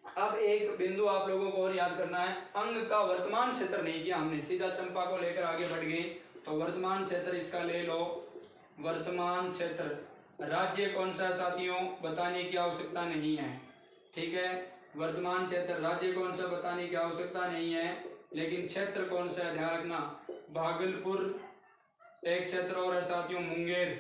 S1: अब एक बिंदु आप लोगों को और याद करना है, अंग का वर्तमान क्षेत्र नहीं किया हमने, सीधा चंपा को लेकर आगे बढ़ गए। तो वर्तमान क्षेत्र इसका ले लो, वर्तमान क्षेत्र राज्य कौन सा है साथियों? बताने की आवश्यकता नहीं है, ठीक है। वर्तमान क्षेत्र राज्य कौन सा बताने की आवश्यकता नहीं है, लेकिन क्षेत्र कौन सा है ध्यान रखना, भागलपुर। एक क्षेत्र और है साथियों मुंगेर,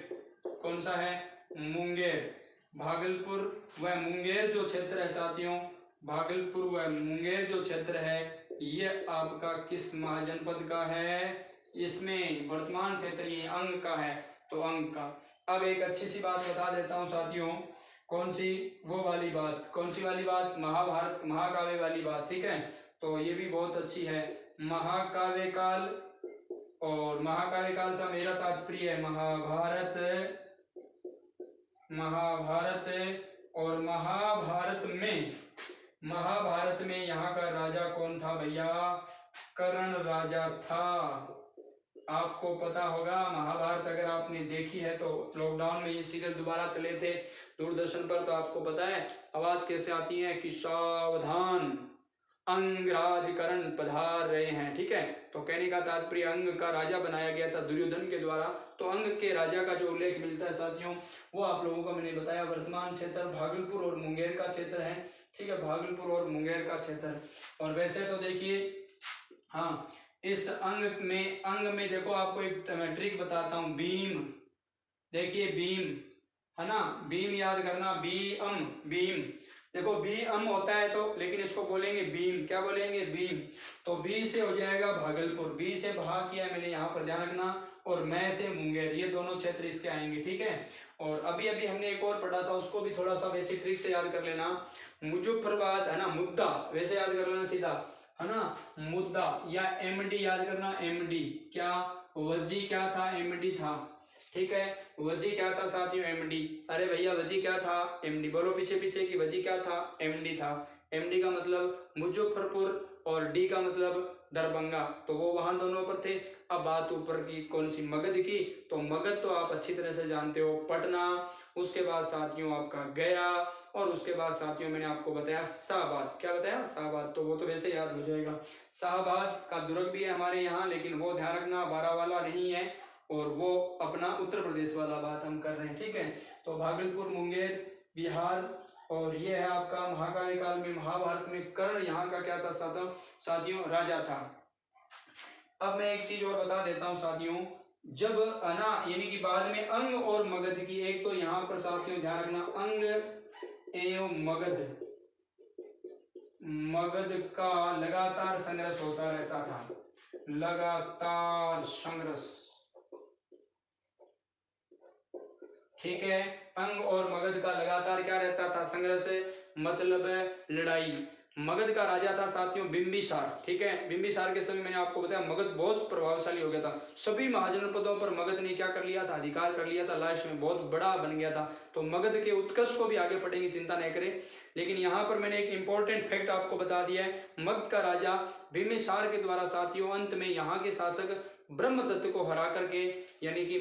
S1: कौन सा है? मुंगेर। भागलपुर व मुंगेर जो क्षेत्र है साथियों, भागलपुर व मुंगेर जो क्षेत्र है, ये आपका किस महाजनपद का है? इसमें वर्तमान क्षेत्र ये अंग का है, तो अंग का। अब एक अच्छी सी बात बता देता हूँ साथियों, कौन सी? वो वाली बात, कौन सी वाली बात? महाभारत महाकाव्य वाली बात, ठीक है। तो ये भी बहुत अच्छी है, महाकाव्य काल। और महाकाव्य काल से मेरा तात्पर्य है महाभारत, महाभारत। और महाभारत में यहाँ का राजा कौन था भैया? कर्ण राजा था। आपको पता होगा महाभारत, अगर आपने देखी है तो लॉकडाउन में ये सीरियल दोबारा चले थे दूरदर्शन पर, तो आपको पता है आवाज कैसे आती है कि सावधान अंगराज कर्ण पधार रहे हैं, ठीक है। तो कहने का तात्पर्य अंग का राजा बनाया गया था दुर्योधन के द्वारा। तो अंग के राजा का जो उल्लेख मिलता है साथियों, वो आप लोगों को मैंने बताया। वर्तमान क्षेत्र भागलपुर और मुंगेर का क्षेत्र है, ठीक है, भागलपुर और मुंगेर का क्षेत्र। और वैसे तो देखिए, हाँ, इस अंग में देखो आपको एक ट्रिक बताता हूँ, बीम। देखिए बीम है ना, बीम याद करना, बीम। देखो बी अम होता है तो, लेकिन इसको बोलेंगे बीम, क्या बोलेंगे? बीम। तो बी से हो जाएगा भागलपुर, बी से भाग किया मैंने यहाँ पर ध्यान रखना, और मैं से मुंगेर, ये दोनों क्षेत्र इसके आएंगे, ठीक है। और अभी हमने एक और पढ़ा था, उसको भी थोड़ा सा वैसे ट्रिक से याद कर लेना, मुजफ्फराबाद है ना, मुद्दा वैसे याद कर लेना सीधा, है ना, मुद्दा या एमडी याद करना, एमडी क्या, वजी क्या था, एमडी था, ठीक है। वजी क्या था साथियों, एमडी। अरे भैया वजी क्या था, एमडी। बोलो पीछे पीछे कि वजी क्या था, एमडी था। एमडी का मतलब मुजफ्फरपुर और डी का मतलब दरभंगा, तो वो वहां दोनों पर थे। अब बात ऊपर की कौन सी, मगध की, तो मगध तो आप अच्छी तरह से जानते हो, पटना, उसके बाद साथियों आपका गया, और उसके बाद साथियों मैंने आपको बताया शाहबाद। क्या बताया, शाहबाद, तो वो तो वैसे याद हो जाएगा। शाहबाद का दुर्ग भी है हमारे यहाँ, लेकिन वो ध्यान रखना बारह वाला नहीं है, और वो अपना उत्तर प्रदेश वाला बात हम कर रहे हैं, ठीक है। तो भागलपुर, मुंगेर, बिहार, और ये है आपका महाकाली काल में, महाभारत में कर्ण यहाँ का क्या था साथियों, राजा था। अब मैं एक चीज और बता देता हूँ साथियों, जब अना यानी कि बाद में अंग और मगध की, एक तो यहाँ पर साथियों ध्यान रखना, अंग एवं मगध का लगातार संघर्ष होता रहता था, लगातार संघर्ष, ठीक है। अंग और मगध का लगातार क्या रहता था, संघर्ष, मतलब लड़ाई। मगध का राजा था साथियों बिंबिसार, ठीक है। बिंबिसार के समय मैंने आपको बताया मगध बहुत प्रभावशाली हो गया था, सभी महाजनपदों पर मगध ने क्या कर लिया था, अधिकार कर लिया था, लास्ट में बहुत बड़ा बन गया था। तो मगध के उत्कर्ष को भी आगे पढ़ेंगे, चिंता नहीं करें। लेकिन यहाँ पर मैंने एक इंपॉर्टेंट फैक्ट आपको बता दिया है, मगध का राजा बिंबिसार के द्वारा साथियों अंत में यहाँ के शासक ब्रह्मदत्त को हरा करके, यानी कि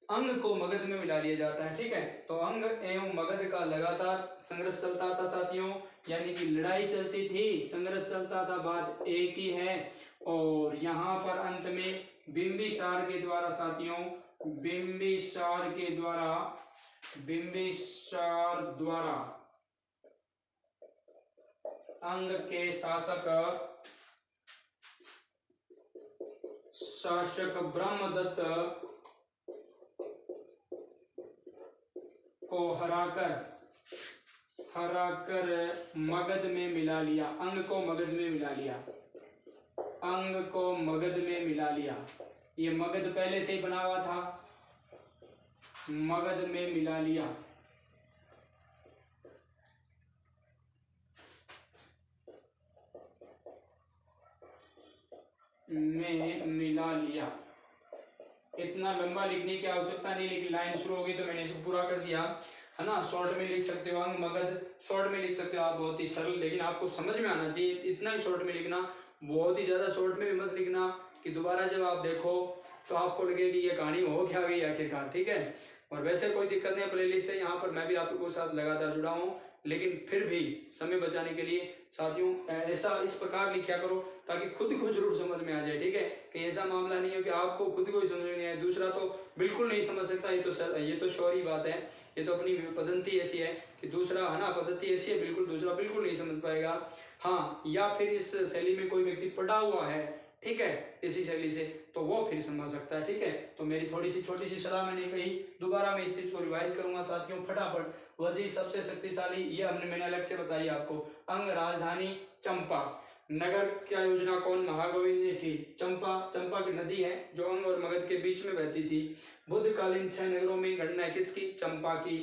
S1: अंग को मगध में मिला लिया जाता है, ठीक है। तो अंग एवं मगध का लगातार संघर्ष चलता था साथियों, यानी कि लड़ाई चलती थी, संघर्ष चलता था, बात एक ही है। और यहाँ पर अंत में बिंबिसार के द्वारा साथियों, बिंबिसार द्वारा अंग के शासक ब्रह्मदत्त को हराकर मगध में मिला लिया, अंग को मगध में मिला लिया, अंग को मगध में मिला लिया। ये मगध पहले से ही बना हुआ था, मगध में मिला लिया, में मिला लिया। इतना लंबा लिखने की आवश्यकता नहीं, लेकिन लाइन शुरू हो गई तो मैंने इसे पूरा कर दिया, है ना। शॉर्ट में लिख सकते हो, अंग मगध शॉर्ट में लिख सकते हो आप, बहुत ही सरल, लेकिन आपको समझ में आना चाहिए, इतना ही शॉर्ट में लिखना, बहुत ही ज्यादा शॉर्ट में भी मत लिखना कि दोबारा जब आप देखो तो आपको लगे कि ये कहानी हो क्या गई आखिरकार, ठीक है। और वैसे कोई दिक्कत नहीं, प्लेलिस्ट है यहाँ पर, मैं भी आपके साथ लगातार जुड़ा हूँ, लेकिन फिर भी समय बचाने के लिए साथियों ऐसा इस प्रकार लिखा करो ताकि खुद को जरूर समझ में आ जाए, ठीक है। कहीं ऐसा मामला नहीं हो कि आपको खुद को ही समझ में नहीं आए, दूसरा तो बिल्कुल नहीं समझ सकता, ये तो श्योर ही बात है, ये तो अपनी पद्धति ऐसी है कि दूसरा, है ना, पद्धति ऐसी है, बिल्कुल दूसरा बिल्कुल नहीं समझ पाएगा। हाँ, या फिर इस शैली में कोई व्यक्ति पढ़ा हुआ है, ठीक है, इसी शैली से, तो वो फिर समझ सकता है, ठीक है। तो मेरी थोड़ी सी छोटी सी सलाह मैंने कही, दोबारा मैं इस चीज को रिवाइज करूंगा साथियों फटाफट। वजी सबसे शक्तिशाली, ये मैंने अलग से बताई आपको। अंग राजधानी चंपा, नगर क्या योजना कौन महागोविंद ने की, चंपा की नदी है जो अंग और मगध के बीच में बहती थी। बुद्धकालीन 6 नगरों में गणना है किसकी, चंपा की।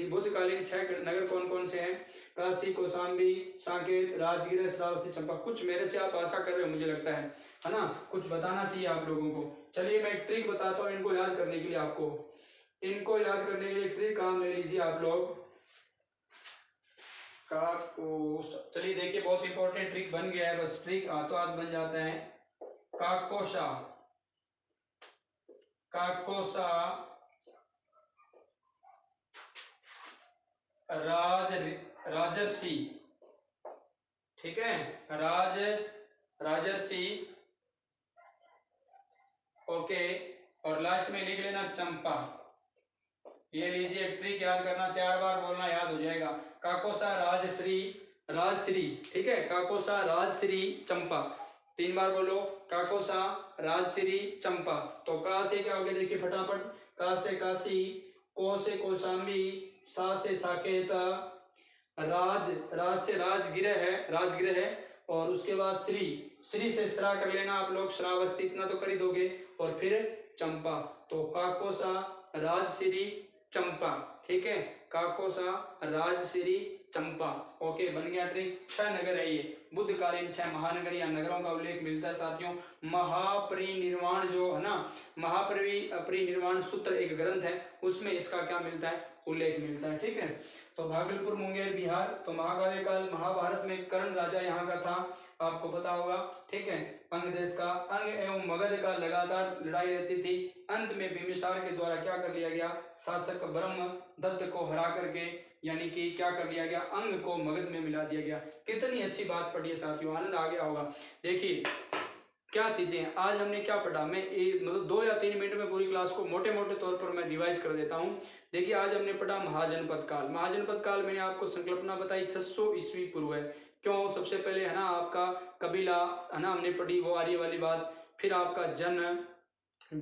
S1: बुद्धकालीन 6 नगर कौन कौन से हैं, काशी, कौशाम्बी, साकेत, राजगीर, श्रावस्ती, चंपा। कुछ मेरे से आप आशा कर रहे हो मुझे लगता है ना, कुछ बताना चाहिए आप लोगों को। चलिए मैं एक ट्रिक बताता हूँ इनको याद करने के लिए, इनको याद करने के लिए ट्रिक काम ले लीजिए आप लोग। चलिए देखिए, बहुत इंपॉर्टेंट ट्रिक बन गया है, बस ट्रिक हाथों हाथ बन जाता है। काकोशा राजर्षि, ठीक है, राजर्षि, ओके। और लास्ट में लिख लेना चंपा। ये लीजिए ट्रिक याद करना, 4 बार बोलना, याद हो जाएगा। काकोसा राजश्री, ठीक है, काकोसा राजश्री चंपा, 3 बार बोलो, काकोसा राजश्री चंपा। तो का से क्या हो गया देखिए फटाफट, का से काशी, को से कौशाम्बी, सा से साकेत, राज से राजगृह है, और उसके बाद श्री से श्रा कर लेना आप लोग, श्रावस्ती, इतना तो कर ही दोगे, और फिर चंपा। तो काकोसा राजश्री चंपा, ठीक है। काकोसा, राजश्री, चंपा। ओके, बन गया ट्रिक। 6 नगर है ये, बुद्धकालीन 6 महानगर या नगरों का उल्लेख मिलता है साथियों। महापरिनिर्वाण जो है ना, महापरिनिर्वाण सूत्र एक ग्रंथ है, उसमें इसका क्या मिलता है, उल्लेख मिलता है। ठीक है, तो भागलपुर, मुंगेर, बिहार। तो महाकाव्य काल, महाभारत में कर्ण राजा यहाँ का था, आपको पता होगा। ठीक है, अंग देश का, अंग एवं मगध का लगातार लड़ाई रहती थी। अंत में बिंबिसार के द्वारा क्या कर लिया गया, शासक ब्रह्मदत्त को हरा करके, यानी कि क्या कर लिया गया, अंग को मगध में मिला दिया गया। कितनी अच्छी बात पढ़ी है साथियों, आनंद आ गया होगा। देखिए क्या चीजें हैं, आज हमने क्या पढ़ा, मैं मतलब 2 या 3 मिनट में पूरी क्लास को मोटे मोटे तौर पर मैं रिवाइज कर देता हूँ। देखिए आज हमने पढ़ा महाजनपद काल। महाजनपद काल मैंने आपको संकल्पना बताई 600 ईस्वी पूर्व है। क्यों, सबसे पहले है ना आपका कबीला है ना, हमने पढ़ी वो आर्य वाली बात। फिर आपका जन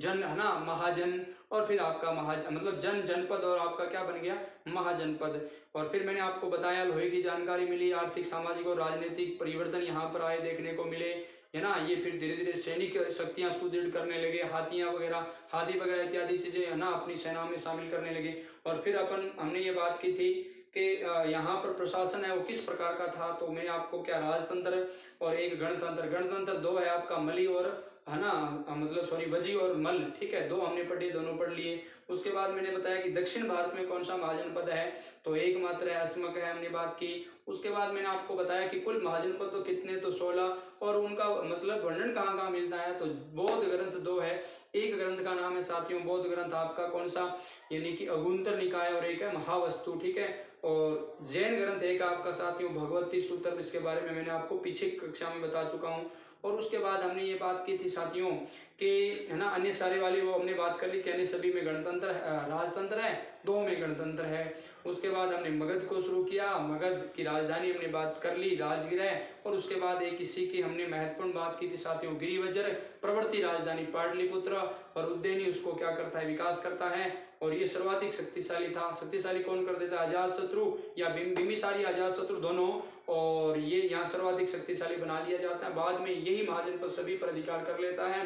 S1: है ना, महाजन, और फिर आपका मतलब जनपद, और आपका क्या बन गया, महाजनपद। और फिर मैंने आपको बताया लोहे की जानकारी मिली, आर्थिक, सामाजिक और राजनीतिक परिवर्तन यहाँ पर आए देखने को मिले, है ना। ये फिर धीरे धीरे सैनिक शक्तियां सुदृढ़ करने लगे, हाथी वगैरह इत्यादि चीजें है ना अपनी सेना में शामिल करने लगे। और फिर हमने ये बात की थी कि यहाँ पर प्रशासन है वो किस प्रकार का था। तो मैंने आपको क्या, राजतंत्र और एक गणतंत्र 2 है आपका, मली और है ना, मतलब सॉरी वजी और मल। ठीक है, 2 हमने पढ़े, दोनों पढ़ लिए। उसके बाद मैंने बताया कि दक्षिण भारत में कौन सा महाजनपद है, तो एकमात्र है, अस्मक है, हमने बात की। उसके बाद मैंने आपको बताया कि कुल महाजनपद तो कितने, तो 16, और उनका मतलब वर्णन कहाँ कहाँ मिलता है, तो बौद्ध ग्रंथ 2 है। एक ग्रंथ का नाम है साथियों बौद्ध ग्रंथ आपका कौन सा, यानी कि अगुंतर निकाय, और एक है महावस्तु। ठीक है, और जैन ग्रंथ एक आपका साथियों भगवती सूत्र, इसके बारे में मैंने आपको पीछे कक्षा में बता चुका हूँ। और उसके बाद हमने ये बात की थी साथियों कि है ना, अन्य सारे वाली वो हमने बात कर ली कि अन्य सभी में गणतंत्र राजतंत्र है, 2 में गणतंत्र है। उसके बाद हमने मगध को शुरू किया, मगध की राजधानी हमने बात कर ली, राजगृह। और उसके बाद एक इसी की हमने महत्वपूर्ण बात की थी साथियों, गिरिवज्र, प्रवृत्ति राजधानी पाटलिपुत्र, और उज्जैनी उसको क्या करता है, विकास करता है। और ये सर्वाधिक शक्तिशाली था। शक्तिशाली कौन कर देता है, अजातशत्रु या बिंबिसार या अजातशत्रु दोनों, और ये यहाँ सर्वाधिक शक्तिशाली बना लिया जाता है। बाद में यही महाजनपद सभी पर अधिकार कर लेता है।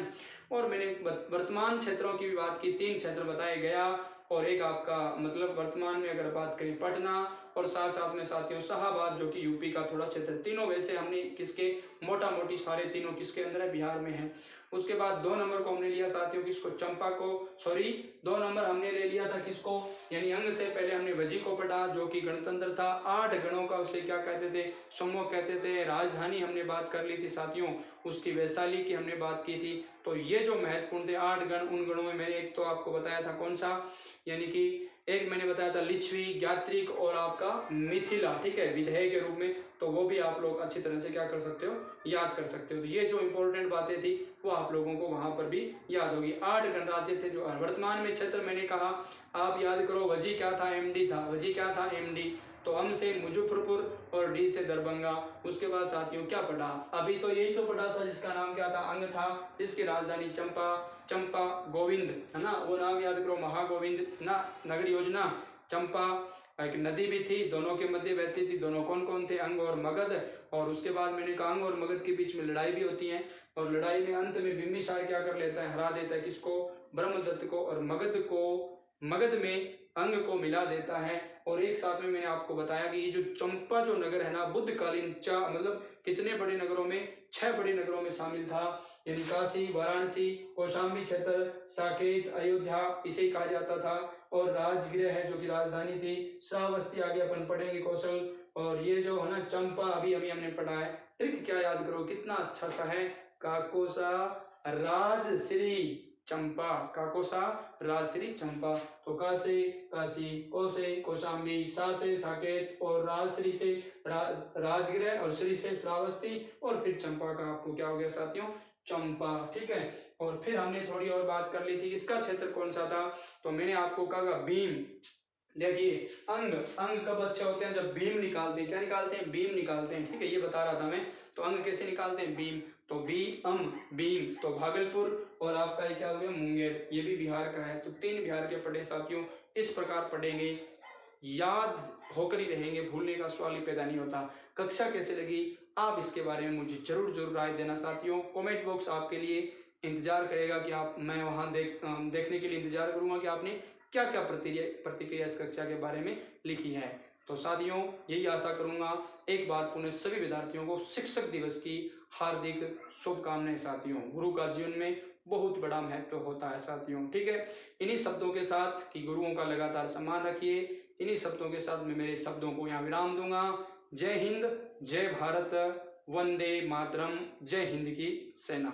S1: और मैंने वर्तमान क्षेत्रों की भी बात की, 3 क्षेत्र बताए, गया, और एक आपका मतलब वर्तमान में अगर बात करें पटना, और साथ साथ में साथियों शाहाबाद जो कि यूपी का थोड़ा क्षेत्र। तीनों वैसे हमने किसके, मोटा मोटी सारे तीनों किसके अंदर है, बिहार में है। उसके बाद 2 नंबर को हमने लिया साथियों किसको, चंपा को, सॉरी 2 नंबर हमने ले लिया था किसको, यानी अंग से पहले हमने वजी को पढ़ा जो कि गणतंत्र था। 8 गणों का उसे क्या कहते थे, समूह कहते थे। राजधानी हमने बात कर ली थी साथियों उसकी, वैशाली की हमने बात की थी। तो ये जो महत्वपूर्ण थे 8 गण, उन गणों में मैंने एक तो आपको बताया था कौन सा, यानी कि एक मैंने बताया था लिच्छवी, ज्ञात्रिक और आपका मिथिला। ठीक है, विधेय के रूप में। तो वो भी आप लोग अच्छी तरह से क्या कर सकते हो, याद कर सकते हो। तो ये जो इंपॉर्टेंट बातें थी वो आप लोगों को वहां पर भी याद होगी। 8 गणराज्य थे जो वर्तमान में क्षेत्र मैंने कहा आप याद करो। वजी क्या था, एमडी था। वजी क्या था, एमडी। तो अम से मुजफ्फरपुर और डी से दरभंगा। उसके बाद साथियों क्या पढ़ा, अभी तो यही तो पढ़ा था जिसका नाम क्या था, अंग था, जिसकी राजधानी चंपा गोविंद है ना, वो नाम याद करो, महागोविंद ना, नगर योजना चंपा। एक नदी भी थी, दोनों के मध्य बहती थी। दोनों कौन कौन थे, अंग और मगध। और उसके बाद मैंने कहा अंग और मगध के बीच में लड़ाई भी होती है, और लड़ाई में अंत में बिंबिसार क्या कर लेता है, हरा देता है किसको, ब्रह्मदत्त को, और मगध में अंग को मिला देता है। और एक साथ में मैंने आपको बताया कि ये जो चंपा जो नगर है ना, बुद्धकालीन मतलब कितने बड़े नगरों में, 6 बड़े नगरों में शामिल था, यानी काशी, वाराणसी, कौशाम्बी क्षेत्र, साकेत, अयोध्या इसे कहा जाता था। और राजगृह है जो कि राजधानी थी, श्रावस्ती आगे अपन पढ़ेंगे कौशल। और ये जो है ना चंपा अभी हमने पढ़ा है। ट्रिक क्या याद करो, कितना अच्छा सा है, काकोसा राजश्री चंपा, काकोसा राजश्री चंपा। तो का से काशी, ओ से कौशाम्बी, सा से साकेत, और राजश्री से राजगृह, और श्री से श्रावस्ती, और फिर चंपा का आपको क्या हो गया साथियों, चंपा। ठीक है, और फिर हमने थोड़ी और बात कर ली थी इसका क्षेत्र कौन सा था, तो मैंने आपको कहा भीम। देखिए अंग कब अच्छे होते हैं, जब भीम निकालते हैं। क्या निकालते हैं, भीम निकालते हैं। ठीक है, ये बता रहा था मैं। तो अंग कैसे निकालते हैं, भीम। तो भीम। तो भागलपुर, और आपका ये क्या हो गया, मुंगेर, ये भी बिहार का है। तो 3 बिहार के पढ़े साथियों, इस प्रकार पढ़ेंगे, याद होकर ही रहेंगे, भूलने का सवाल ही पैदा नहीं होता। कक्षा कैसे लगी आप इसके बारे में मुझे जरूर राय देना साथियों। कमेंट बॉक्स आपके लिए इंतजार करेगा कि आप, मैं वहां देखने के लिए इंतजार करूंगा कि आपने क्या क्या प्रतिक्रिया इस कक्षा के बारे में लिखी है। तो साथियों यही आशा करूंगा, एक बार पुनः सभी विद्यार्थियों को शिक्षक दिवस की हार्दिक शुभकामनाएं साथियों। गुरु का जीवन में बहुत बड़ा महत्व होता है साथियों, ठीक है। इन्हीं शब्दों के साथ कि गुरुओं का लगातार सम्मान रखिए, इन्हीं शब्दों के साथ मैं मेरे शब्दों को यहाँ विराम दूंगा। जय हिंद, जय भारत, वंदे मातरम, जय हिंद की सेना।